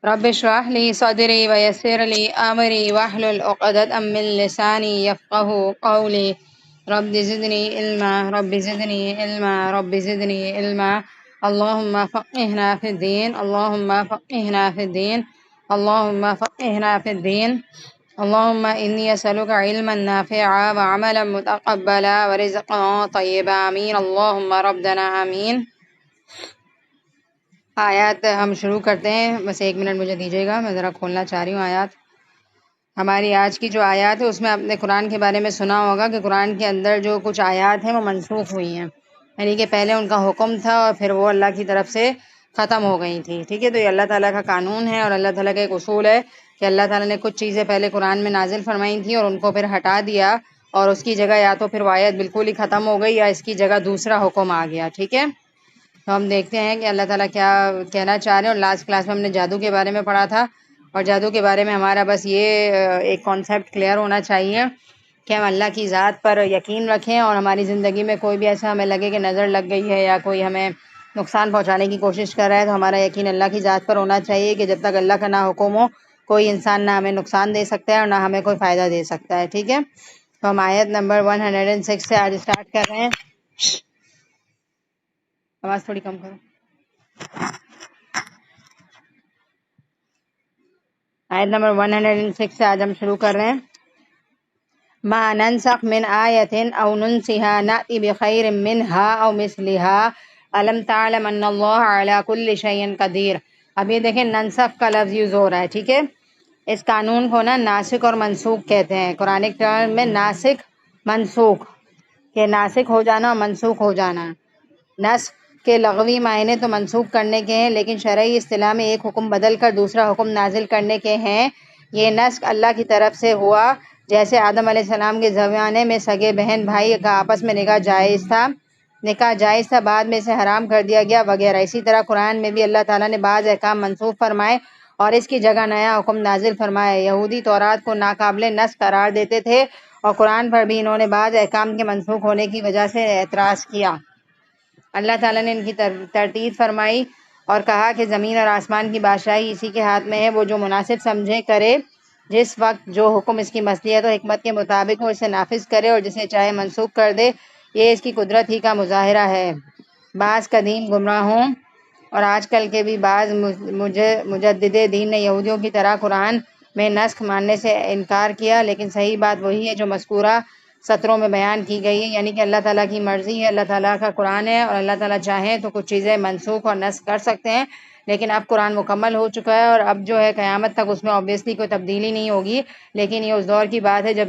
رب اشرح لي صدري ويسر لي أمري واحلل عقدة من لساني يفقه قولي. رب زدني علما رب زدني علما رب زدني علما. اللهم فقهنا في الدين اللهم فقهنا في الدين اللهم فقهنا في الدين. اللهم إني أسألك علما نافعا وعملا متقبلا ورزقا طيبا آمين اللهم ربنا آمين. آیات ہم شروع کرتے ہیں، بس 1 منٹ مجھے دیجیے گا، میں ذرا کھولنا چاہ رہی ہوں آیات. ہماری آج کی جو آیات ہے اس میں آپ نے قرآن کے بارے میں سنا ہوگا کہ قرآن کے اندر جو کچھ آیات ہیں وہ منسوخ ہوئی ہیں، یعنی کہ پہلے ان کا حکم تھا اور پھر وہ اللہ کی طرف سے ختم ہو گئی تھی. ٹھیک ہے، تو یہ اللہ تعالیٰ کا قانون ہے اور اللہ تعالیٰ کا ایک اصول ہے کہ اللہ تعالیٰ نے کچھ چیزیں پہلے قرآن میں نازل فرمائی تھیں اور ان کو پھر ہٹا دیا، اور اس کی جگہ یا تو پھر وہ آیت بالکل ہی ختم ہو گئی یا اس کی جگہ دوسرا حکم آ گیا. ٹھیک ہے، تو ہم دیکھتے ہیں کہ اللہ تعالیٰ کیا کہنا چاہ رہے ہیں. اور لاسٹ کلاس میں ہم نے جادو کے بارے میں پڑھا تھا، اور جادو کے بارے میں ہمارا بس یہ ایک کانسیپٹ کلیئر ہونا چاہیے کہ ہم اللہ کی ذات پر یقین رکھیں، اور ہماری زندگی میں کوئی بھی ایسا ہمیں لگے کہ نظر لگ گئی ہے یا کوئی ہمیں نقصان پہنچانے کی کوشش کر رہا ہے، تو ہمارا یقین اللہ کی ذات پر ہونا چاہیے کہ جب تک اللہ کا نہ حکم ہو کوئی انسان نہ ہمیں نقصان دے سکتا ہے اور نہ ہمیں کوئی فائدہ دے سکتا ہے. ٹھیک ہے، تو ہم آیت نمبر 106 سے آج اسٹارٹ کر رہے ہیں. آواز تھوڑی کم کرو. آیت نمبر 106 سے آج ہم شروع کر رہے ہیں. ما ننسخ من آیت او ننسها نأتی بخیر منها او مثلها الم تعلم ان اللہ علی کل شیء قدیر. اب یہ دیکھیں ننسخ کا لفظ یوز ہو رہا ہے. ٹھیک ہے، اس قانون کو نا ناسخ اور منسوخ کہتے ہیں. قرآنک ٹرم میں ناسخ منسوخ، کہ ناسخ ہو جانا اور منسوخ ہو جانا. نسخ کے لغوی معنی تو منسوخ کرنے کے ہیں، لیکن شرعی اصطلاح میں ایک حکم بدل کر دوسرا حکم نازل کرنے کے ہیں. یہ نسخ اللہ کی طرف سے ہوا، جیسے آدم علیہ السلام کے زمانے میں سگے بہن بھائی کا آپس میں نکاح جائز تھا، بعد میں اسے حرام کر دیا گیا وغیرہ. اسی طرح قرآن میں بھی اللہ تعالیٰ نے بعض احکام منسوخ فرمائے اور اس کی جگہ نیا حکم نازل فرمایا. یہودی تورات کو ناقابل نسخ قرار دیتے تھے اور قرآن پر بھی انہوں نے بعض احکام کے منسوخ ہونے کی وجہ سے اعتراض کیا. اللہ تعالیٰ نے ان کی تردید فرمائی اور کہا کہ زمین اور آسمان کی بادشاہی اسی کے ہاتھ میں ہے، وہ جو مناسب سمجھے کرے، جس وقت جو حکم اس کی مصلحت و حکمت کے مطابق ہو اسے نافذ کرے اور جسے چاہے منسوخ کر دے. یہ اس کی قدرت ہی کا مظاہرہ ہے. بعض قدیم گمراہوں اور آج کل کے بھی بعض مجدد دین نے یہودیوں کی طرح قرآن میں نسخ ماننے سے انکار کیا، لیکن صحیح بات وہی ہے جو مذکورہ سطروں میں بیان کی گئی ہے، یعنی کہ اللہ تعالیٰ کی مرضی ہے، اللہ تعالیٰ کا قرآن ہے، اور اللہ تعالیٰ چاہیں تو کچھ چیزیں منسوخ اور نسخ کر سکتے ہیں. لیکن اب قرآن مکمل ہو چکا ہے اور اب جو ہے قیامت تک اس میں obviously کوئی تبدیلی نہیں ہوگی. لیکن یہ اس دور کی بات ہے جب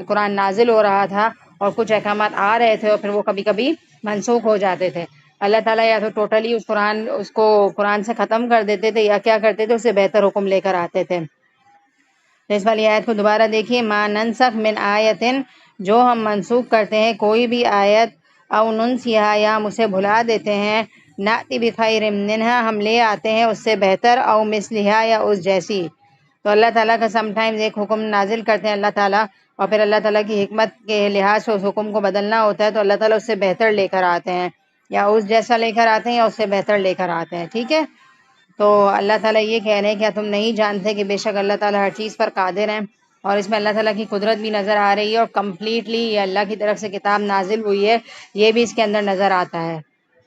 قرآن نازل ہو رہا تھا اور کچھ احکامات آ رہے تھے اور پھر وہ کبھی کبھی منسوخ ہو جاتے تھے. اللہ تعالیٰ یا تو ٹوٹلی اس کو قرآن سے ختم کر دیتے تھے، یا کیا کرتے تھے، اس سے بہتر حکم لے کر آتے تھے. اس والی آیت کو دوبارہ دیکھیے. ما ننسخ من آیت، جو ہم منسوخ کرتے ہیں کوئی بھی آیت، او ننسیہا یا ہم اسے بھلا دیتے ہیں، نأتی بخیر منہا ہم لے آتے ہیں اس سے بہتر، او مثلہا یا اس جیسی. تو اللہ تعالیٰ کا سم ٹائمز ایک حکم نازل کرتے ہیں اللہ تعالیٰ، اور پھر اللہ تعالیٰ کی حکمت کے لحاظ سے اس حکم کو بدلنا ہوتا ہے تو اللہ تعالیٰ اس سے بہتر لے کر آتے ہیں، یا اس جیسا لے کر آتے ہیں یا اس سے بہتر لے کر آتے ہیں. ٹھیک ہے، تو اللہ تعالیٰ یہ کہہ رہے ہیں کیا تم نہیں جانتے کہ بے شک اللہ تعالیٰ ہر چیز پر قادر ہیں. اور اس میں اللہ تعالیٰ کی قدرت بھی نظر آ رہی ہے، اور کمپلیٹلی یہ اللہ کی طرف سے کتاب نازل ہوئی ہے یہ بھی اس کے اندر نظر آتا ہے.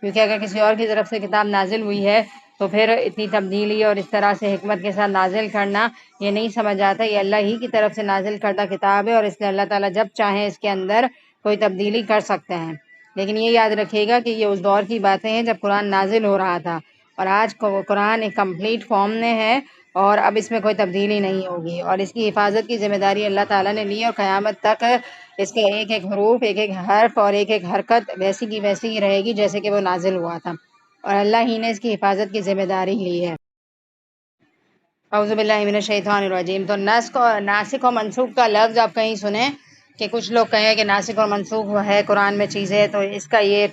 کیونکہ اگر کسی اور کی طرف سے کتاب نازل ہوئی ہے تو پھر اتنی تبدیلی اور اس طرح سے حکمت کے ساتھ نازل کرنا یہ نہیں سمجھ آتا. یہ اللہ ہی کی طرف سے نازل کردہ کتاب ہے، اور اس لیے اللہ تعالیٰ جب چاہیں اس کے اندر کوئی تبدیلی کر سکتے ہیں. لیکن یہ یاد رکھیے گا کہ یہ اس دور کی باتیں ہیں جب قرآن نازل ہو رہا تھا، اور آج قرآن ایک کمپلیٹ فارم میں ہے اور اب اس میں کوئی تبدیلی نہیں ہوگی، اور اس کی حفاظت کی ذمہ داری اللہ تعالیٰ نے لی، اور قیامت تک اس کے ایک ایک حروف، ایک ایک حرف اور ایک ایک حرکت ویسی کی ویسی ہی رہے گی جیسے کہ وہ نازل ہوا تھا، اور اللہ ہی نے اس کی حفاظت کی ذمہ داری لی ہے. اعوذ باللہ من الشیطان الرجیم. تو ناسخ و منسوخ کا لفظ آپ کہیں سنیں کہ کچھ لوگ کہیں کہ ناسخ اور منسوخ ہے قرآن میں چیزیں، تو اس کا یہ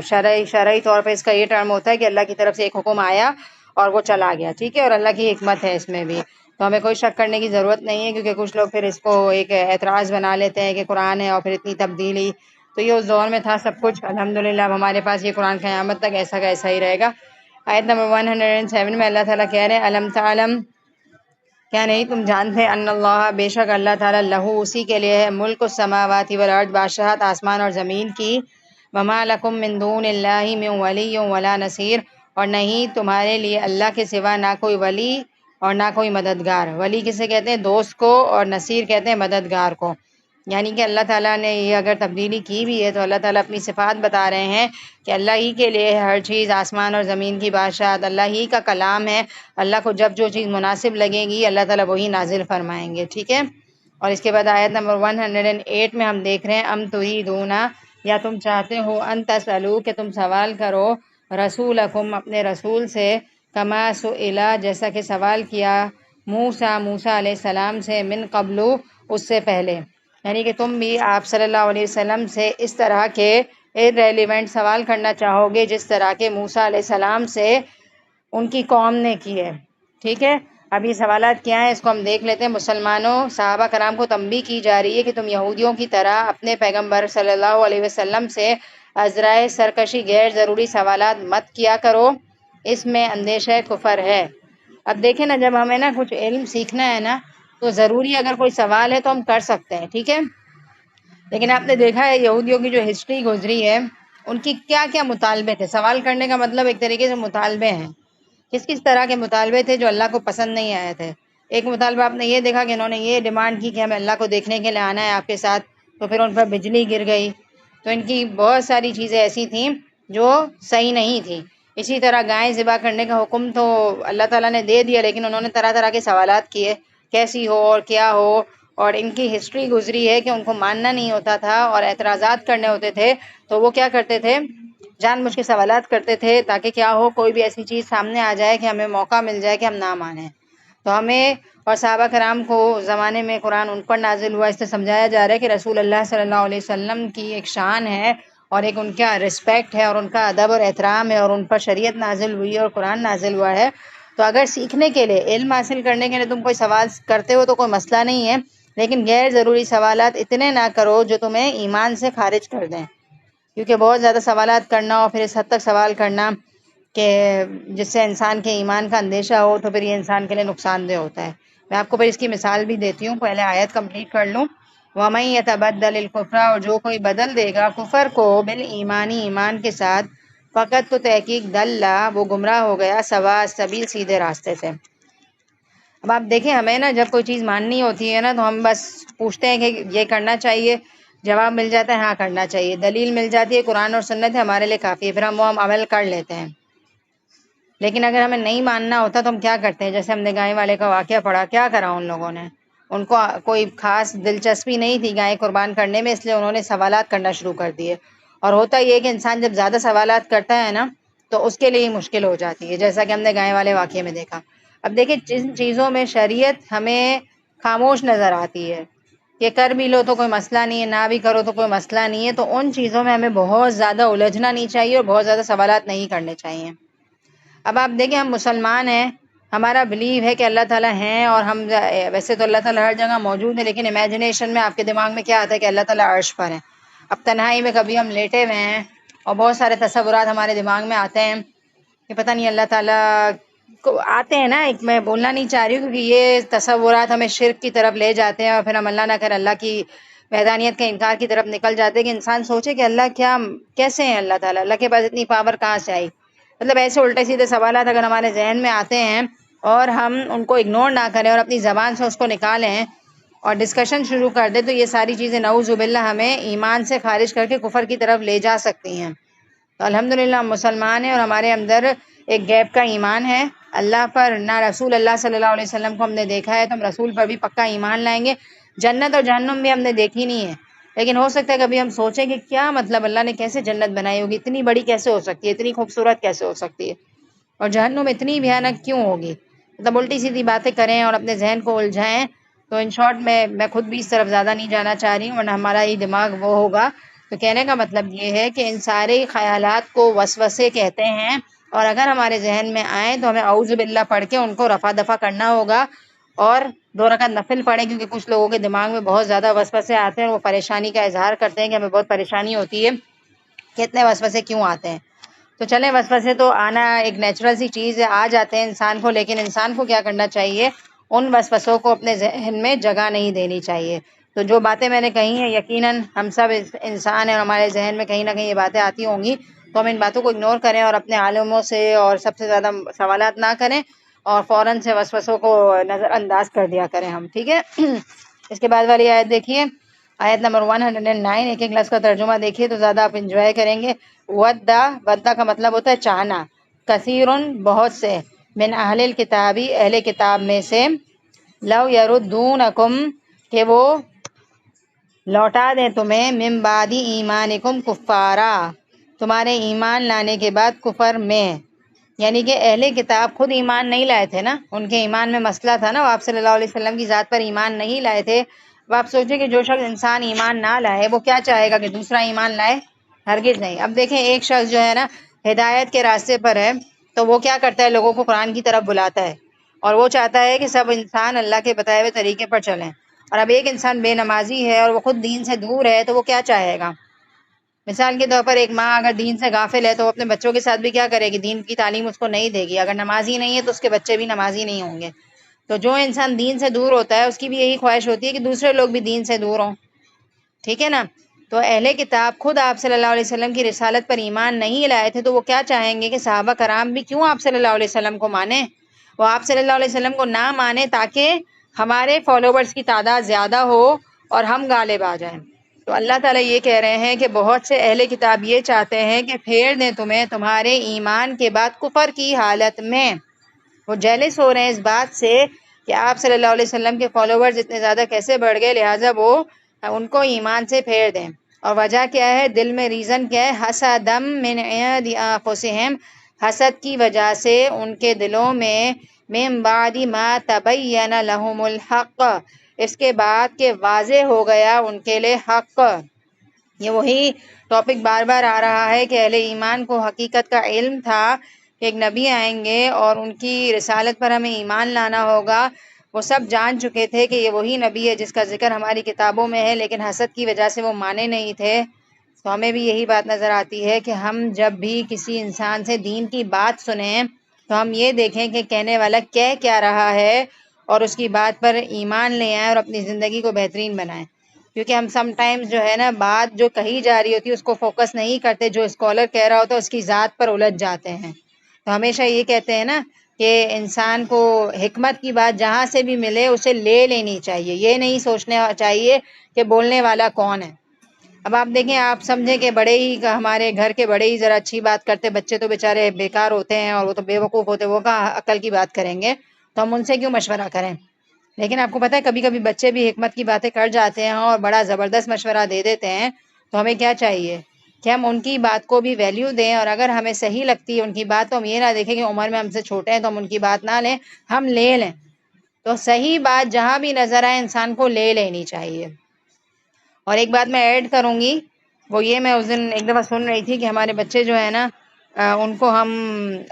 شرعی طور پہ اس کا یہ ٹرم ہوتا ہے کہ اللہ کی طرف سے ایک حکم آیا اور وہ چلا گیا. ٹھیک ہے، اور اللہ کی حکمت ہے اس میں بھی، تو ہمیں کوئی شک کرنے کی ضرورت نہیں ہے، کیونکہ کچھ لوگ پھر اس کو ایک اعتراض بنا لیتے ہیں کہ قرآن ہے اور پھر اتنی تبدیلی. تو یہ اس دور میں تھا سب کچھ. الحمدللہ اب ہمارے پاس یہ قرآن قیامت تک ایسا کا ایسا ہی رہے گا. آیت نمبر 107 میں اللہ تعالیٰ کہہ رہے ہیں علم تعلم، کیا نہیں تم جانتے ان اللہ، بے شک اللہ تعالیٰ لہو، اسی کے لیے ہے ملک السماوات والارض، بادشاہت آسمان اور زمین کی، وما لکم من دون اللہ من ولی ولا نصیر، اور نہیں تمہارے لیے اللہ کے سوا نہ کوئی ولی اور نہ کوئی مددگار۔ ولی کسے کہتے ہیں؟ دوست کو، اور نصیر کہتے ہیں مددگار کو۔ یعنی کہ اللہ تعالیٰ نے یہ اگر تبدیلی کی بھی ہے تو اللہ تعالیٰ اپنی صفات بتا رہے ہیں کہ اللہ ہی کے لیے ہر چیز، آسمان اور زمین کی بادشاہت، اللہ ہی کا کلام ہے، اللہ کو جب جو چیز مناسب لگے گی اللہ تعالیٰ وہی نازل فرمائیں گے، ٹھیک ہے۔ اور اس کے بعد آیت نمبر 108 میں ہم دیکھ رہے ہیں ام تریدون، یا تم چاہتے ہو، ان تسألو، کہ تم سوال کرو، رسولکم، اپنے رسول سے، کما سئلا، جیسا کہ سوال کیا موسیٰ علیہ السلام سے، من قبلو، اس سے پہلے، یعنی کہ تم بھی آپ صلی اللہ علیہ وسلم سے اس طرح کے ریلیونٹ سوال کرنا چاہو گے جس طرح کے موسیٰ علیہ السلام سے ان کی قوم نے کی ہے، ٹھیک ہے۔ اب یہ سوالات کیا ہیں اس کو ہم دیکھ لیتے ہیں۔ مسلمانوں، صحابہ کرام کو تنبیہ کی جا رہی ہے کہ تم یہودیوں کی طرح اپنے پیغمبر صلی اللہ علیہ وسلم سے ازرائے سرکشی، غیر ضروری سوالات مت کیا کرو، اس میں اندیشہ کفر ہے۔ اب دیکھیں نا، جب ہمیں نا کچھ علم سیکھنا ہے نا تو ضروری اگر کوئی سوال ہے تو ہم کر سکتے ہیں، ٹھیک ہے۔ لیکن آپ نے دیکھا ہے یہودیوں کی جو ہسٹری گزری ہے، ان کی کیا کیا مطالبے تھے۔ سوال کرنے کا مطلب ایک طریقے سے مطالبے ہیں۔ کس طرح کے مطالبے تھے جو اللہ کو پسند نہیں آئے تھے۔ ایک مطالبہ آپ نے یہ دیکھا کہ انہوں نے یہ ڈیمانڈ کی کہ ہمیں اللہ کو دیکھنے کے لیے آنا ہے آپ کے ساتھ، تو پھر ان پر بجلی گر گئی۔ تو ان کی بہت ساری چیزیں ایسی تھیں جو صحیح نہیں تھیں۔ اسی طرح گائے ذبح کرنے کا حکم تو اللہ تعالیٰ نے دے دیا، لیکن انہوں نے طرح طرح کے سوالات کیے، کیسی ہو اور کیا ہو، اور ان کی ہسٹری گزری ہے کہ ان کو ماننا نہیں ہوتا تھا اور اعتراضات کرنے ہوتے تھے تو وہ کیا کرتے تھے، جان بوجھ کے سوالات کرتے تھے تاکہ کیا ہو، کوئی بھی ایسی چیز سامنے آ جائے کہ ہمیں موقع مل جائے کہ ہم نہ مانیں۔ تو ہمیں اور صحابہ کرام کو زمانے میں قرآن ان پر نازل ہوا، اس سے سمجھایا جا رہا ہے کہ رسول اللہ صلی اللہ علیہ وسلم کی ایک شان ہے اور ایک ان کا رسپیکٹ ہے اور ان کا ادب اور احترام ہے، اور ان پر شریعت نازل ہوئی ہے اور قرآن نازل ہوا ہے۔ تو اگر سیکھنے کے لیے، علم حاصل کرنے کے لیے تم کوئی سوال کرتے ہو تو کوئی مسئلہ نہیں ہے، لیکن غیر ضروری سوالات اتنے نہ کرو جو تمہیں ایمان سے خارج کر دیں، کیونکہ بہت زیادہ سوالات کرنا اور پھر اس حد تک سوال کرنا کہ جس سے انسان کے ایمان کا اندیشہ ہو تو پھر یہ انسان کے لیے نقصان دہ ہوتا ہے۔ میں آپ کو پھر اس کی مثال بھی دیتی ہوں، پہلے آیت کمپلیٹ کر لوں۔ وَمَن يَتَبَدَّلِ الْكُفْرَ، اور جو کوئی بدل دے گا کفر کو، بالایمانی، ایمان کے ساتھ، فقط تو تحقیق دل، وہ گمراہ ہو گیا، سوا السبیل، سیدھے راستے سے۔ اب آپ دیکھیں، ہمیں نا جب کوئی چیز ماننی ہوتی ہے نا تو ہم بس پوچھتے ہیں کہ یہ کرنا چاہیے، جواب مل جاتا ہے ہاں کرنا چاہیے، دلیل مل جاتی ہے قرآن اور سنت ہے، ہمارے لیے کافی ہے، پھر ہم عمل کر لیتے ہیں۔ لیکن اگر ہمیں نہیں ماننا ہوتا تو ہم کیا کرتے ہیں؟ جیسے ہم نے گائے والے کا واقعہ پڑھا، کیا کرا ان لوگوں نے؟ ان کو کوئی خاص دلچسپی نہیں تھی گائے قربان کرنے میں، اس لیے انہوں نے سوالات کرنا شروع کر دیے۔ اور ہوتا یہ کہ انسان جب زیادہ سوالات کرتا ہے نا تو اس کے لیے ہی مشکل ہو جاتی ہے، جیسا کہ ہم نے گائے والے واقعے میں دیکھا۔ اب دیکھیں، جن چیزوں میں شریعت ہمیں خاموش نظر آتی ہے کہ کر بھی لو تو کوئی مسئلہ نہیں ہے، نہ بھی کرو تو کوئی مسئلہ نہیں ہے، تو ان چیزوں میں ہمیں بہت زیادہ الجھنا نہیں چاہیے اور بہت زیادہ سوالات نہیں کرنے چاہیے۔ اب آپ دیکھیں، ہم مسلمان ہیں، ہمارا بلیو ہے کہ اللہ تعالیٰ ہیں، اور ہم ویسے تو اللہ تعالیٰ ہر جگہ موجود ہے، لیکن امیجنیشن میں آپ کے دماغ میں کیا آتا ہے کہ اللہ تعالیٰ عرش پر ہے۔ اب تنہائی میں کبھی ہم لیٹے ہوئے ہیں اور بہت سارے تصورات ہمارے دماغ میں آتے ہیں کہ پتہ نہیں اللہ تعالیٰ کو آتے ہیں نا، ایک میں بولنا نہیں چاہ رہی ہوں کیونکہ یہ تصورات ہمیں شرک کی طرف لے جاتے ہیں، اور پھر ہم اللہ نہ کر اللہ کی وحدانیت کے انکار کی طرف نکل جاتے ہیں کہ انسان سوچے کہ اللہ کیا، کیسے ہیں اللہ تعالیٰ، اللہ کے پاس اتنی پاور کہاں سے آئی۔ مطلب ایسے الٹے سیدھے سوالات اگر ہمارے ذہن میں آتے ہیں اور ہم ان کو اگنور نہ کریں اور اپنی زبان سے اس کو نکالیں اور ڈسکشن شروع کر دیں، تو یہ ساری چیزیں نعوذ باللہ ہمیں ایمان سے خارج کر کے کفر کی طرف لے جا سکتی ہیں۔ تو الحمدللہ ہم مسلمان ہیں اور ہمارے اندر ایک غیب کا ایمان ہے، اللہ پر نہ رسول اللہ صلی اللہ علیہ وسلم کو ہم نے دیکھا ہے تو ہم رسول پر بھی پکا ایمان لائیں گے۔ جنت اور جہنم بھی ہم نے دیکھی نہیں ہے، لیکن ہو سکتا ہے کبھی ہم سوچیں کہ کیا مطلب اللہ نے کیسے جنت بنائی ہوگی، اتنی بڑی کیسے ہو سکتی ہے، اتنی خوبصورت کیسے ہو سکتی ہے، اور جہنم اتنی بھیانک کیوں ہوگی۔ مطلب الٹی سیدھی باتیں کریں اور اپنے ذہن کو الجھائیں۔ تو ان شارٹ میں خود بھی اس طرف زیادہ نہیں جانا چاہ رہی ہوں ورنہ ہمارا ہی دماغ وہ ہوگا۔ تو کہنے کا مطلب یہ ہے کہ ان سارے خیالات کو وسوسے کہتے ہیں، اور اگر ہمارے ذہن میں آئیں تو ہمیں اعوذ باللہ پڑھ کے ان کو رفع دفع کرنا ہوگا، اور 2 رکعت نفل پڑھیں، کیونکہ کچھ لوگوں کے دماغ میں بہت زیادہ وسوسے آتے ہیں اور وہ پریشانی کا اظہار کرتے ہیں کہ ہمیں بہت پریشانی ہوتی ہے کہ اتنے وسوسے کیوں آتے ہیں۔ تو چلیں وسوسے تو آنا ایک نیچرل سی چیز ہے، آ جاتے ہیں انسان کو، لیکن انسان کو کیا کرنا چاہیے، ان وسوسوں کو اپنے ذہن میں جگہ نہیں دینی چاہیے۔ تو جو باتیں میں نے کہی ہیں یقیناً ہم سب انسان ہیں، ہمارے ذہن میں کہیں نہ کہیں یہ باتیں آتی ہوں گی، تو ہم ان باتوں کو اگنور کریں اور اپنے عالموں سے اور سب سے زیادہ سوالات نہ کریں اور فوراً سے وسوسوں کو نظر انداز کر دیا کریں ہم، ٹھیک ہے۔ اس کے بعد والی آیت دیکھیے، آیت نمبر 109، ایک ایک لفظ کا ترجمہ دیکھیے تو زیادہ آپ انجوائے کریں گے۔ ودا کا مطلب ہوتا ہے چاہنا، کثیرن بہت سے، من اہل الکتابی اہل کتاب میں سے، لو یردونکم کہ وہ لوٹا دیں تمہیں، من بعد ایمانکم کفارا تمہارے ایمان لانے کے بعد کفر میں، یعنی کہ اہل کتاب خود ایمان نہیں لائے تھے نا، ان کے ایمان میں مسئلہ تھا نا، وہ آپ صلی اللہ علیہ وسلم کی ذات پر ایمان نہیں لائے تھے۔ اب آپ سوچیں کہ جو شخص انسان ایمان نہ لائے وہ کیا چاہے گا کہ دوسرا ایمان لائے؟ ہرگز نہیں۔ اب دیکھیں ایک شخص جو ہے نا ہدایت کے راستے پر ہے تو وہ کیا کرتا ہے، لوگوں کو قرآن کی طرف بلاتا ہے اور وہ چاہتا ہے کہ سب انسان اللہ کے بتائے ہوئے طریقے پر چلیں، اور اب ایک انسان بے نمازی ہے اور وہ خود دین سے دور ہے تو وہ کیا چاہے گا؟ مثال کے طور پر ایک ماں اگر دین سے غافل ہے تو وہ اپنے بچوں کے ساتھ بھی کیا کرے گی، دین کی تعلیم اس کو نہیں دے گی۔ اگر نمازی نہیں ہے تو اس کے بچے بھی نمازی نہیں ہوں گے۔ تو جو انسان دین سے دور ہوتا ہے اس کی بھی یہی خواہش ہوتی ہے کہ دوسرے لوگ بھی دین سے دور ہوں، ٹھیک ہے نا۔ تو اہل کتاب خود آپ صلی اللہ علیہ وسلم کی رسالت پر ایمان نہیں لائے تھے تو وہ کیا چاہیں گے کہ صحابہ کرام بھی کیوں آپ صلی اللہ علیہ وسلم کو مانیں، وہ آپ صلی اللہ علیہ وسلم کو نہ مانیں تاکہ ہمارے فالوورز کی تعداد زیادہ ہو اور ہم غالب آ جائیں۔ تو اللہ تعالیٰ یہ کہہ رہے ہیں کہ بہت سے اہل کتاب یہ چاہتے ہیں کہ پھیر دیں تمہیں تمہارے ایمان کے بعد کفر کی حالت میں، وہ جیلس ہو رہے ہیں اس بات سے کہ آپ صلی اللہ علیہ وسلم کے فالوورز اتنے زیادہ کیسے بڑھ گئے، لہٰذا وہ ان کو ایمان سے پھیر دیں۔ اور وجہ کیا ہے، دل میں ریزن کیا ہے، حسدم من عند انفسہم، حسد کی وجہ سے ان کے دلوں میں، من بعد ما تبین لہم الحق، اس کے بعد کہ واضح ہو گیا ان کے لیے حق۔ یہ وہی ٹاپک بار بار آ رہا ہے کہ اہل ایمان کو حقیقت کا علم تھا کہ ایک نبی آئیں گے اور ان کی رسالت پر ہمیں ایمان لانا ہوگا، وہ سب جان چکے تھے کہ یہ وہی نبی ہے جس کا ذکر ہماری کتابوں میں ہے، لیکن حسد کی وجہ سے وہ مانے نہیں تھے۔ تو ہمیں بھی یہی بات نظر آتی ہے کہ ہم جب بھی کسی انسان سے دین کی بات سنیں تو ہم یہ دیکھیں کہ کہنے والا کہہ کیا رہا ہے اور اس کی بات پر ایمان لے آئیں اور اپنی زندگی کو بہترین بنائیں، کیونکہ ہم سم ٹائمز جو ہے نا بات جو کہی جا رہی ہوتی ہے اس کو فوکس نہیں کرتے، جو اسکالر کہہ رہا ہوتا ہے اس کی ذات پر الجھ جاتے ہیں۔ تو ہمیشہ یہ کہتے ہیں نا کہ انسان کو حکمت کی بات جہاں سے بھی ملے اسے لے لینی چاہیے، یہ نہیں سوچنا چاہیے کہ بولنے والا کون ہے۔ اب آپ دیکھیں، آپ سمجھیں کہ بڑے ہی ہمارے گھر کے بڑے ہی ذرا اچھی بات کرتے، بچے تو بیچارے بیکار ہوتے ہیں اور وہ تو بے وقوف ہوتے، وہ کہاں عقل کی بات کریں گے، تو ہم ان سے کیوں مشورہ کریں؟ لیکن آپ کو پتہ ہے کبھی کبھی بچے بھی حکمت کی باتیں کر جاتے ہیں اور بڑا زبردست مشورہ دے دیتے ہیں، تو ہمیں کیا چاہیے کہ ہم ان کی بات کو بھی ویلیو دیں، اور اگر ہمیں صحیح لگتی ہے ان کی بات تو ہم یہ نہ دیکھیں کہ عمر میں ہم سے چھوٹے ہیں تو ہم ان کی بات نہ لیں، ہم لے لیں۔ تو صحیح بات جہاں بھی نظر آئے انسان کو لے لینی چاہیے۔ اور ایک بات میں ایڈ کروں گی، وہ یہ میں اس دن ایک دفعہ سن رہی تھی کہ ہمارے بچے جو ہیں نا ان کو ہم